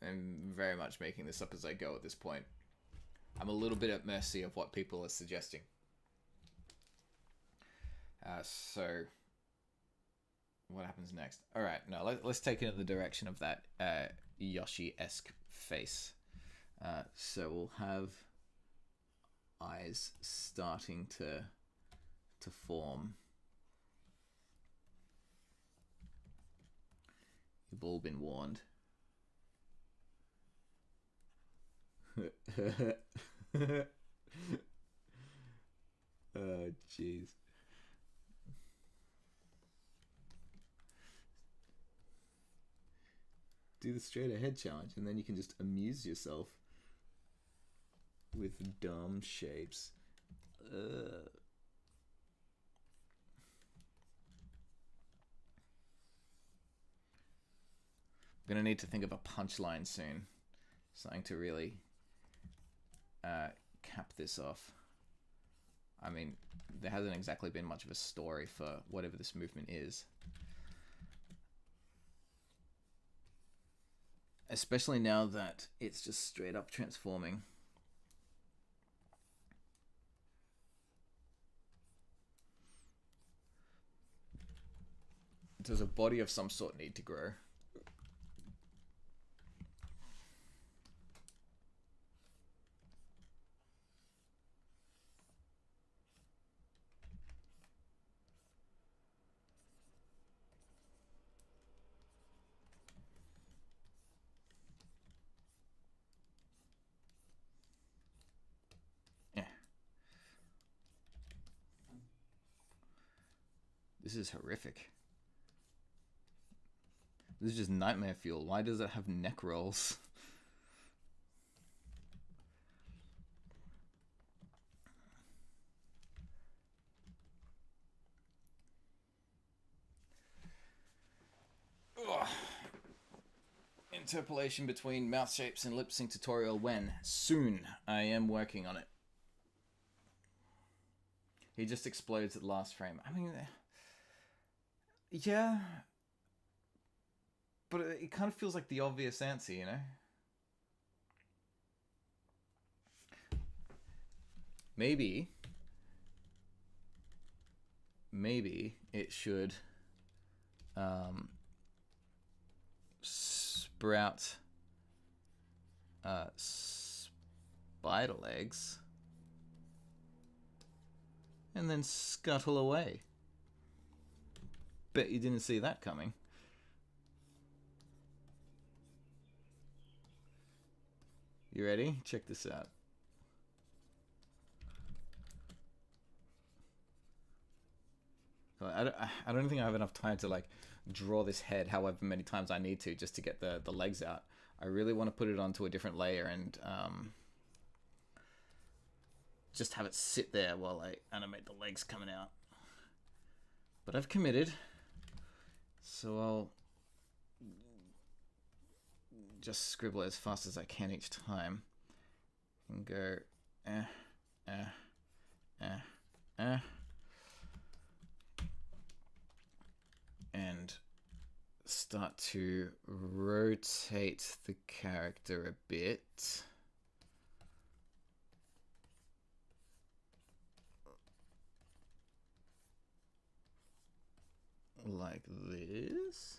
Speaker 1: I'm very much making this up as I go at this point. I'm a little bit at mercy of what people are suggesting. So, what happens next? All right, now let's take it in the direction of that Yoshi-esque face. So we'll have eyes starting to form. You've all been warned. Oh, jeez. Do the straight ahead challenge, and then you can just amuse yourself with dumb shapes. I'm gonna need to think of a punchline soon. Something to really cap this off. I mean, there hasn't exactly been much of a story for whatever this movement is. Especially now that it's just straight up transforming. Does a body of some sort need to grow? This is horrific. This is just nightmare fuel. Why does it have neck rolls? Ugh. Interpolation between mouth shapes and lip sync tutorial when? Soon. I am working on it. He just explodes at the last frame. I mean, yeah. But it kind of feels like the obvious answer, you know? Maybe it should sprout spider legs and then scuttle away. Bet you didn't see that coming. You ready? Check this out. I don't think I have enough time to like draw this head however many times I need to just to get the legs out. I really want to put it onto a different layer and just have it sit there while I animate the legs coming out. But I've committed, so I'll just scribble as fast as I can each time and go and start to rotate the character a bit. Like this.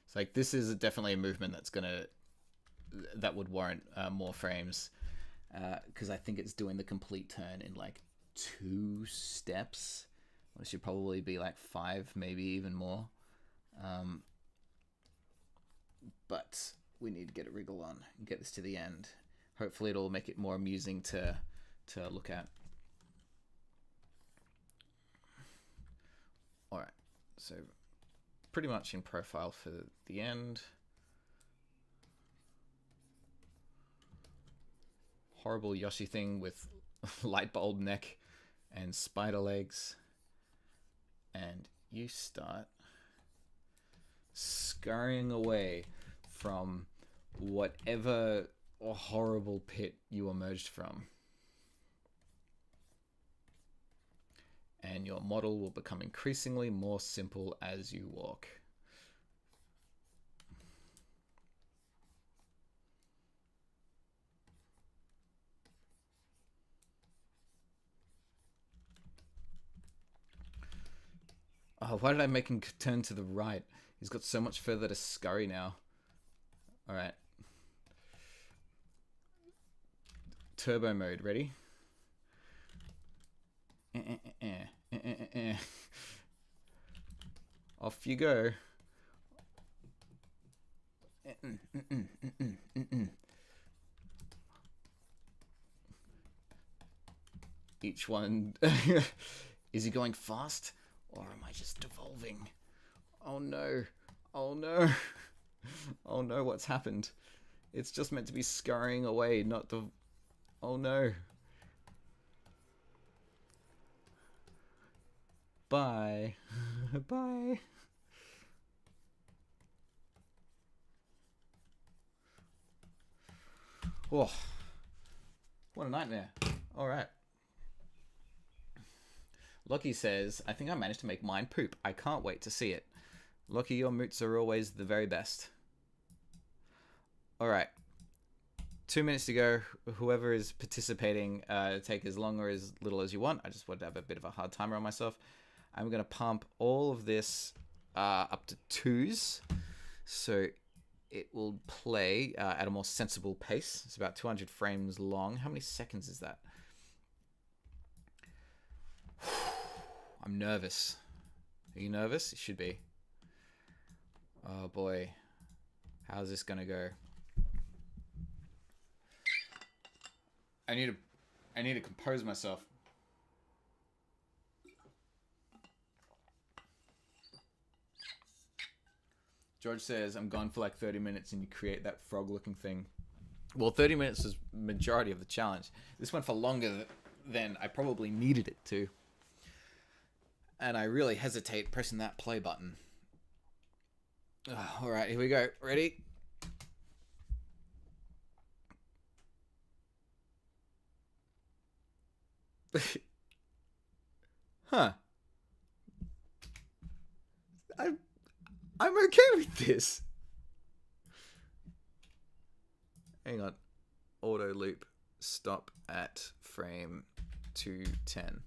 Speaker 1: It's like this is definitely a movement that would warrant more frames, because I think it's doing the complete turn in like 2 steps. It should probably be like 5, maybe even more. But we need to get a wriggle on and get this to the end. Hopefully it'll make it more amusing to look at. Alright, so pretty much in profile for the end. Horrible Yoshi thing with light bulb neck and spider legs. And you start scurrying away from whatever horrible pit you emerged from. And your model will become increasingly more simple as you walk. Oh, why did I make him turn to the right? He's got so much further to scurry now. Alright. Turbo mode, ready? Off you go. Each one... Is he going fast? Or am I just devolving? Oh no. Oh no. Oh no, what's happened? It's just meant to be scurrying away, not the... Oh no. Bye. Bye. Oh. What a nightmare. Alright. Lockie says, I think I managed to make mine poop. I can't wait to see it. Lockie, your moots are always the very best. Alright. 2 minutes to go. Whoever is participating, take as long or as little as you want. I just wanted to have a bit of a hard timer on myself. I'm going to pump all of this up to 2s. So it will play at a more sensible pace. It's about 200 frames long. How many seconds is that? I'm nervous. Are you nervous? You should be. Oh boy. How's this gonna go? I need to compose myself. George says, I'm gone for like 30 minutes and you create that frog looking thing. Well, 30 minutes was majority of the challenge. This went for longer than I probably needed it to. And I really hesitate pressing that play button. All right, here we go. Ready? Huh. I'm okay with this. Hang on. Auto loop. Stop at frame 210.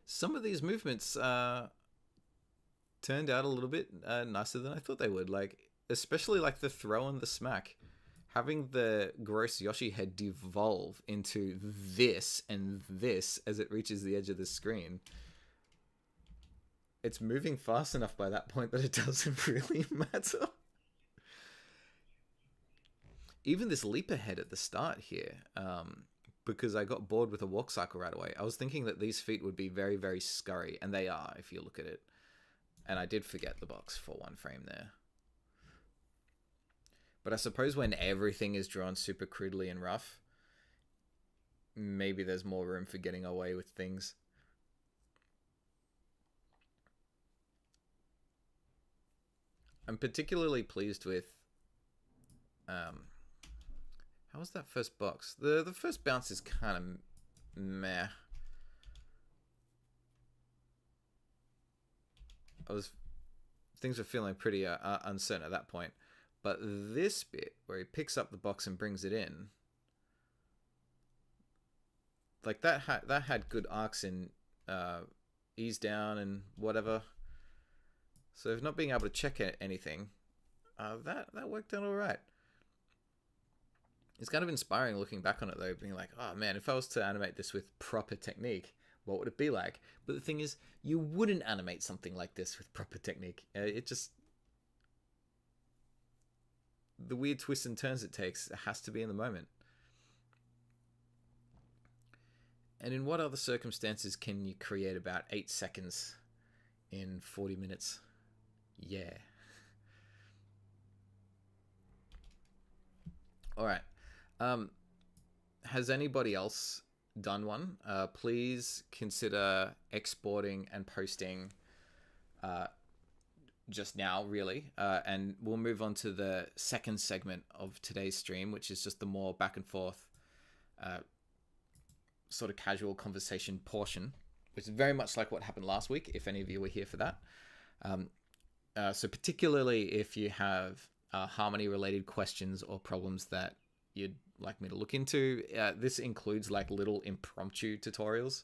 Speaker 1: Some of these movements turned out a little bit nicer than I thought they would. Like, especially like the throw and the smack. Having the gross Yoshi head devolve into this and this as it reaches the edge of the screen. It's moving fast enough by that point that it doesn't really matter. Even this leap ahead at the start here, because I got bored with a walk cycle right away. I was thinking that these feet would be very, very scurry, and they are if you look at it. And I did forget the box for one frame there. But I suppose when everything is drawn super crudely and rough, maybe there's more room for getting away with things. I'm particularly pleased with how was that first box? The first bounce is kind of meh. Things were feeling pretty uncertain at that point. But this bit where he picks up the box and brings it in, like that had good arcs in ease down and whatever. So if not being able to check anything, that worked out all right. It's kind of inspiring looking back on it though, being like, oh man, if I was to animate this with proper technique, what would it be like? But the thing is, you wouldn't animate something like this with proper technique. The weird twists and turns it takes has to be in the moment. And in what other circumstances can you create about 8 seconds in 40 minutes? Yeah. All right. Has anybody else done one? Please consider exporting and posting just now, really. And we'll move on to the second segment of today's stream, which is just the more back and forth sort of casual conversation portion, which is very much like what happened last week, if any of you were here for that. So particularly if you have harmony-related questions or problems that you'd like me to look into, this includes like little impromptu tutorials.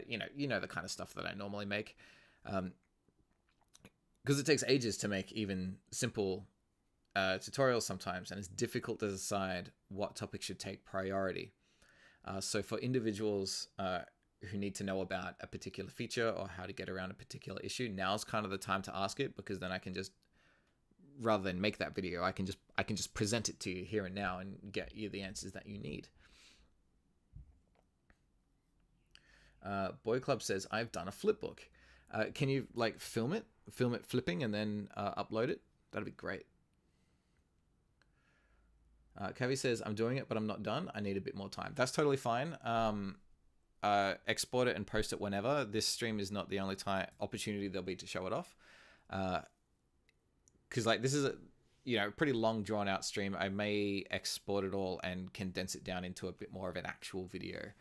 Speaker 1: You know the kind of stuff that I normally make. Because it takes ages to make even simple tutorials sometimes, and it's difficult to decide what topic should take priority. So for individuals who need to know about a particular feature or how to get around a particular issue, now's kind of the time to ask it, because then I can just, rather than make that video, I can just present it to you here and now and get you the answers that you need. Boy Club says, I've done a flip book. Can you like film it flipping and then upload it? That'd be great. Kavi says, I'm doing it, but I'm not done. I need a bit more time. That's totally fine. Export it and post it whenever. This stream is not the only opportunity there'll be to show it off. Because like this is a pretty long drawn out stream. I may export it all and condense it down into a bit more of an actual video.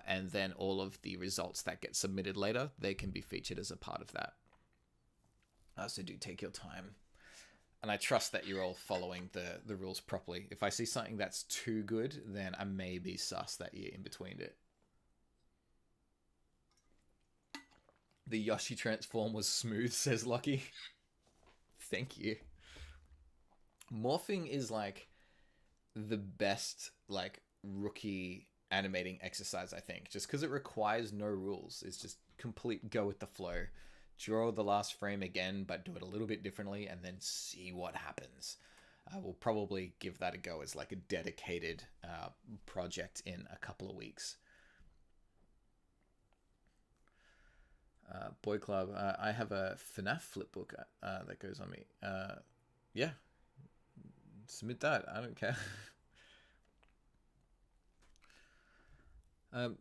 Speaker 1: And then all of the results that get submitted later, they can be featured as a part of that. So do take your time. And I trust that you're all following the rules properly. If I see something that's too good, then I may be sus that you're in between it. The Yoshi transform was smooth, says Lucky. Thank you. Morphing is like the best like rookie animating exercise, I think, just because it requires no rules. It's just complete go with the flow. Draw the last frame again, but do it a little bit differently, and then see what happens. I will probably give that a go as like a dedicated project in a couple of weeks. Boy Club, I have a FNAF flipbook that goes on me. Yeah, submit that. I don't care.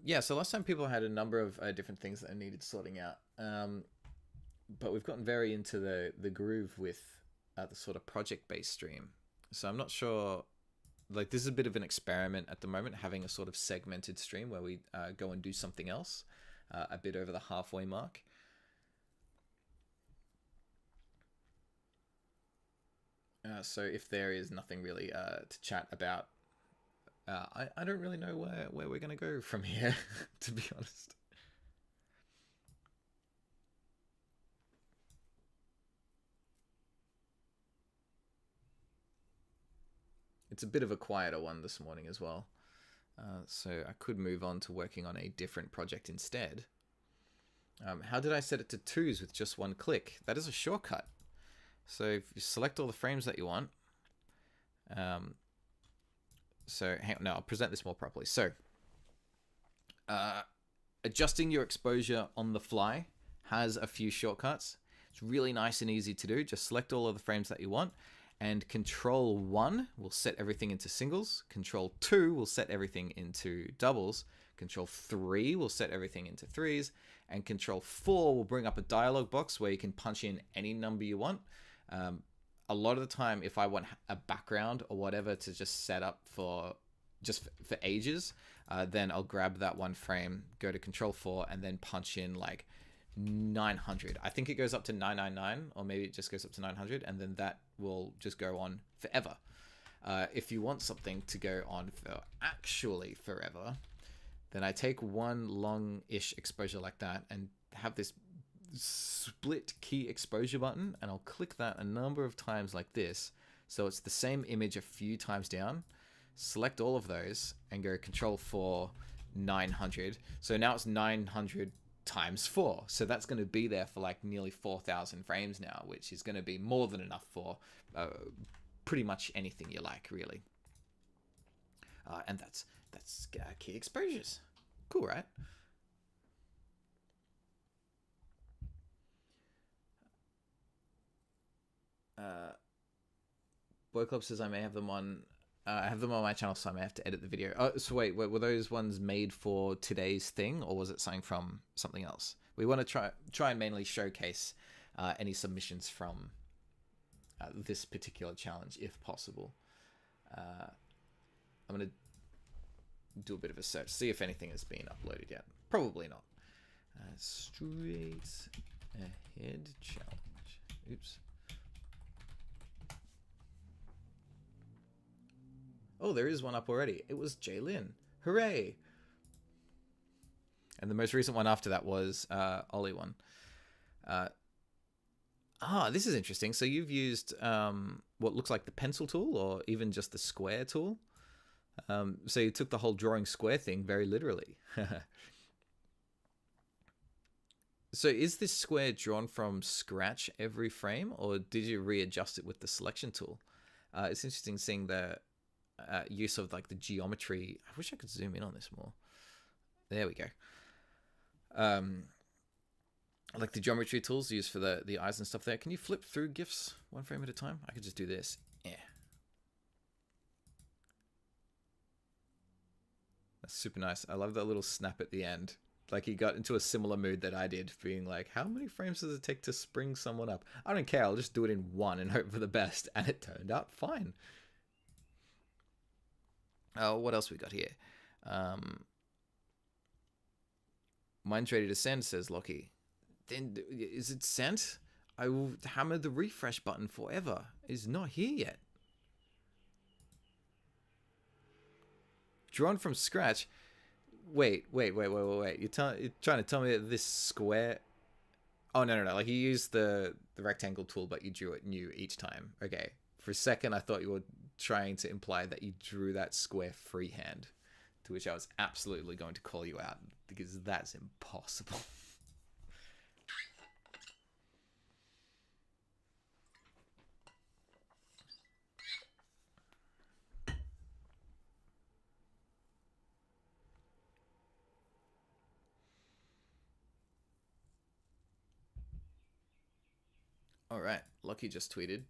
Speaker 1: Yeah, so last time people had a number of different things that needed sorting out. But we've gotten very into the groove with the sort of project-based stream. So I'm not sure, like this is a bit of an experiment at the moment, having a sort of segmented stream where we go and do something else a bit over the halfway mark. So if there is nothing really to chat about, I don't really know where we're going to go from here, to be honest. It's a bit of a quieter one this morning as well. So I could move on to working on a different project instead. How did I set it to 2s with just one click? That is a shortcut. So if you select all the frames that you want. So hang on, no, I'll present this more properly. So adjusting your exposure on the fly has a few shortcuts. It's really nice and easy to do. Just select all of the frames that you want. And Control 1 will set everything into singles. Control 2 will set everything into doubles. Control 3 will set everything into threes. And Control 4 will bring up a dialog box where you can punch in any number you want. A lot of the time, if I want a background or whatever to just set up for ages, then I'll grab that one frame, go to Control 4, and then punch in like 900. I think it goes up to 999, or maybe it just goes up to 900, and then that will just go on forever. If you want something to go on for actually forever, then I take one long-ish exposure like that and have this split key exposure button, and I'll click that a number of times like this, so it's the same image a few times down. Select all of those and go Control 4, 900. So now it's 900 times 4, so that's going to be there for like nearly 4,000 frames now, which is going to be more than enough for pretty much anything you like, really. And that's key exposures. Cool, right? Boy Club says I may have them on. I have them on my channel, so I may have to edit the video. Oh, so wait, were those ones made for today's thing, or was it something from something else? We want to try and mainly showcase any submissions from this particular challenge, if possible. I'm going to do a bit of a search, see if anything has been uploaded yet. Probably not. Straight ahead challenge. Oops. Oh, there is one up already. It was Jaylin. Hooray! And the most recent one after that was Ollie one. This is interesting. So you've used what looks like the pencil tool, or even just the square tool. So you took the whole drawing square thing very literally. So is this square drawn from scratch every frame, or did you readjust it with the selection tool? It's interesting seeing the use of like the geometry. I wish I could zoom in on this more. There we go. Like the geometry tools used for the eyes and stuff there. Can you flip through GIFs one frame at a time? I could just do this. Yeah. That's super nice. I love that little snap at the end. Like he got into a similar mood that I did, being like, how many frames does it take to spring someone up? I don't care. I'll just do it in one and hope for the best. And it turned out fine. Oh, what else we got here? Mine's ready to send, says Lockie. Then is it sent? I will hammer the refresh button forever. It's not here yet. Drawn from scratch. Wait. You're trying to tell me that this square... Oh, no. Like you used the rectangle tool, but you drew it new each time. Okay. For a second, I thought you were trying to imply that you drew that square freehand. To which I was absolutely going to call you out because that's impossible. All right, Lockie just tweeted.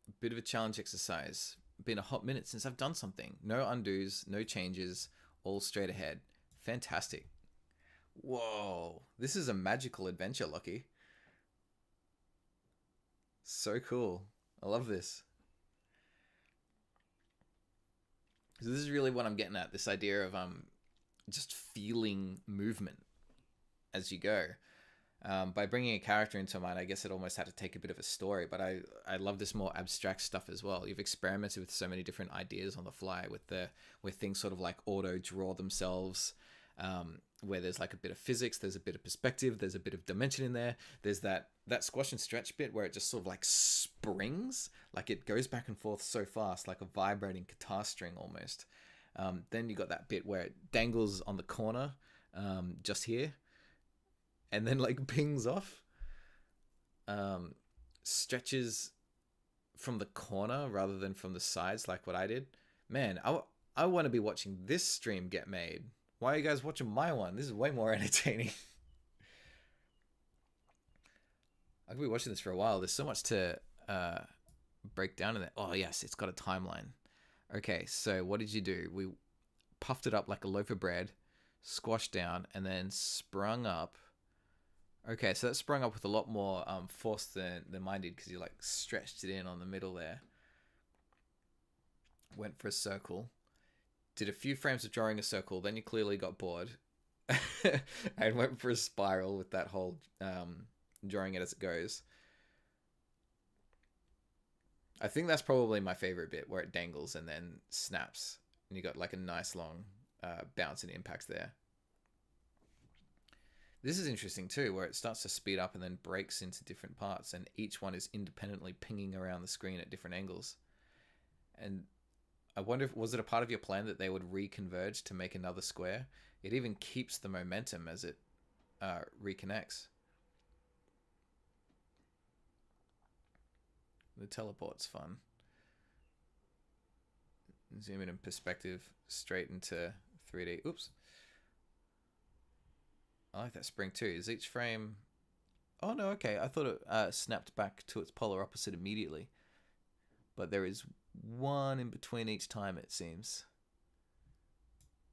Speaker 1: A bit of a challenge exercise. Been a hot minute since I've done something. No undos, no changes, all straight ahead. Fantastic. Whoa, this is a magical adventure, Lockie. So cool. I love this. So this is really what I'm getting at, this idea of just feeling movement as you go. By bringing a character into mind, I guess it almost had to take a bit of a story, but I love this more abstract stuff as well. You've experimented with so many different ideas on the fly where things sort of like auto draw themselves, where there's like a bit of physics, there's a bit of perspective, there's a bit of dimension in there. There's that squash and stretch bit where it just sort of like springs, like it goes back and forth so fast, like a vibrating guitar string almost. Then you got that bit where it dangles on the corner, just here, and then like pings off, stretches from the corner rather than from the sides like what I did. Man, I want to be watching this stream get made. Why are you guys watching my one? This is way more entertaining. I could be watching this for a while. There's so much to break down in there. Oh yes, it's got a timeline. Okay, so what did you do? We puffed it up like a loaf of bread, squashed down, and then sprung up. Okay, so that sprung up with a lot more force than mine did because you like stretched it in on the middle there. Went for a circle. Did a few frames of drawing a circle, then you clearly got bored. And went for a spiral with that whole drawing it as it goes. I think that's probably my favorite bit, where it dangles and then snaps. And you got like a nice long bounce and impact there. This is interesting too, where it starts to speed up and then breaks into different parts, and each one is independently pinging around the screen at different angles. And I wonder was it a part of your plan that they would reconverge to make another square? It even keeps the momentum as it reconnects. The teleport's fun. Zoom in perspective straight into 3D. Oops. I like that spring too. Is each frame... Oh no, okay. I thought it snapped back to its polar opposite immediately. But there is one in between each time, it seems.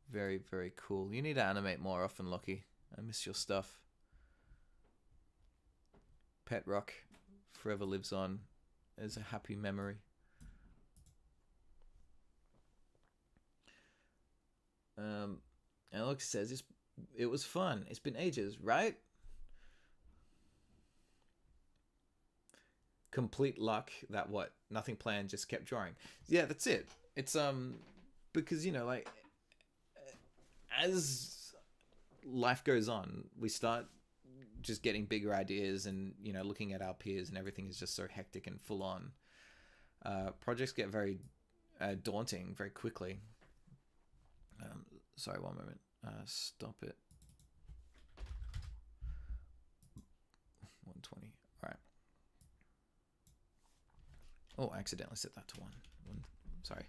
Speaker 1: Very, very cool. You need to animate more often, Lockie. I miss your stuff. Pet Rock forever lives on as a happy memory. And Alex says it was fun. It's been ages, right? Complete luck that what? Nothing planned, just kept drawing. Yeah, that's it. It's because you know, like as life goes on, we start just getting bigger ideas, and you know, looking at our peers, and everything is just so hectic and full on. Projects get very daunting very quickly. Sorry, one moment. Stop it. 120. All right. Oh, I accidentally set that to one. Sorry.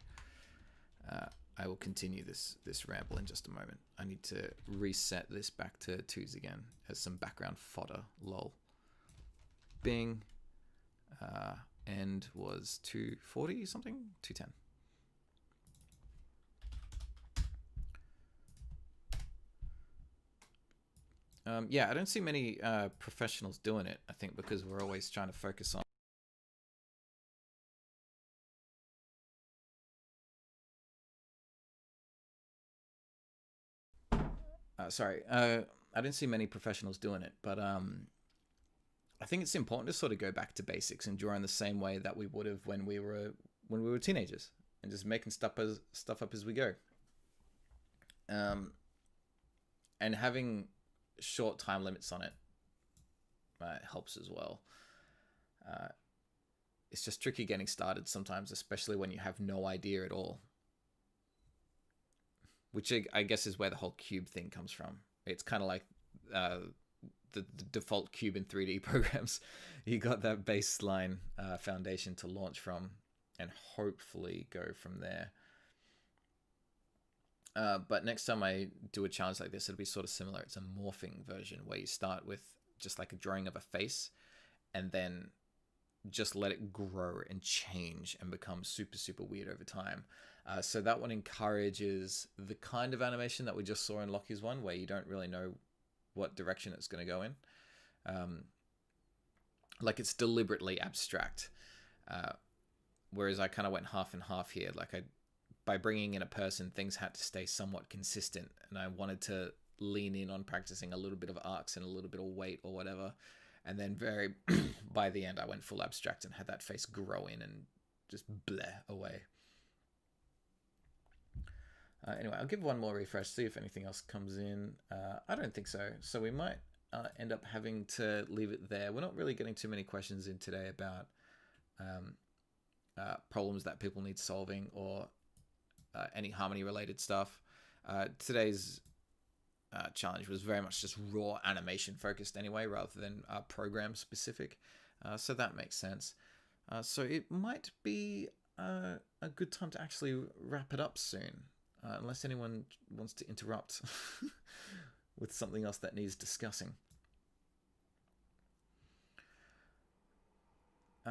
Speaker 1: I will continue this ramble in just a moment. I need to reset this back to 2s again as some background fodder. Lol. Bing. End was 240 something? 210. Yeah, I don't see many professionals doing it, I think, because we're always trying to focus on... I don't see many professionals doing it, but I think it's important to sort of go back to basics and draw in the same way that we would have when we were teenagers, and just making stuff up as we go. And having short time limits on it helps as well. it's just tricky getting started sometimes, especially when you have no idea at all. Which I guess is where the whole cube thing comes from. It's kind of like the default cube in 3D programs. You got that baseline foundation to launch from and hopefully go from there. But next time I do a challenge like this, it'll be sort of similar. It's a morphing version where you start with just like a drawing of a face and then just let it grow and change and become super, super weird over time. So that one encourages the kind of animation that we just saw in Lockie's one, where you don't really know what direction it's going to go in. Like it's deliberately abstract. Whereas I kind of went half and half here. By bringing in a person, things had to stay somewhat consistent, and I wanted to lean in on practicing a little bit of arcs and a little bit of weight or whatever. And then by the end, I went full abstract and had that face grow in and just bleh away. Anyway, I'll give one more refresh, see if anything else comes in. I don't think so. So we might end up having to leave it there. We're not really getting too many questions in today about problems that people need solving or any harmony-related stuff. Today's challenge was very much just raw animation focused anyway, rather than program specific. So that makes sense. So it might be a good time to actually wrap it up soon. Unless anyone wants to interrupt with something else that needs discussing.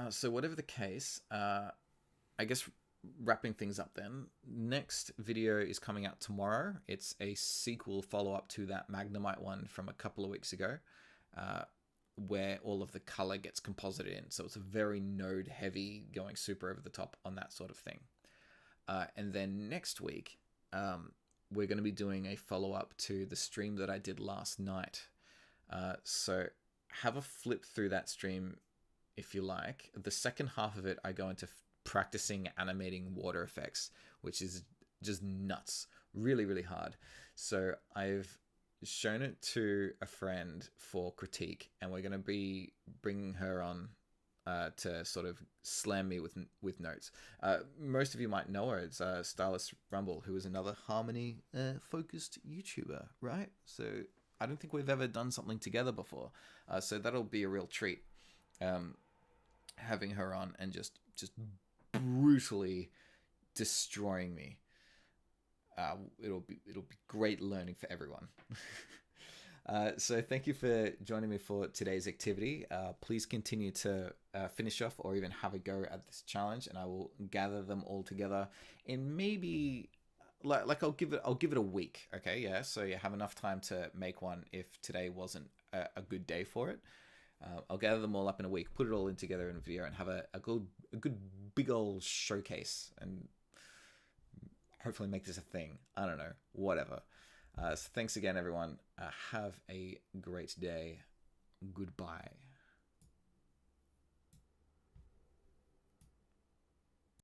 Speaker 1: So whatever the case, I guess wrapping things up then, next video is coming out tomorrow. It's a sequel follow-up to that Magnemite one from a couple of weeks ago, where all of the color gets composited in. So it's a very node heavy, going super over the top on that sort of thing. And then next week, we're going to be doing a follow-up to the stream that I did last night. So have a flip through that stream if you like. The second half of it, I go into practicing animating water effects, which is just nuts. Really, really hard. So I've shown it to a friend for critique, and we're going to be bringing her on to sort of slam me with notes. Most of you might know her. It's Stylist Rumble, who is another harmony focused YouTuber, right? So I don't think we've ever done something together before. So that'll be a real treat. Having her on and just brutally destroying me. It'll be great learning for everyone. So thank you for joining me for today's activity. Please continue to finish off or even have a go at this challenge, and I will gather them all together in maybe like I'll give it a week. Okay, yeah. So you have enough time to make one if today wasn't a good day for it. I'll gather them all up in a week, put it all in together in a video, and have a good big old showcase, and hopefully make this a thing. I don't know, whatever. So thanks again, everyone. Have a great day. Goodbye.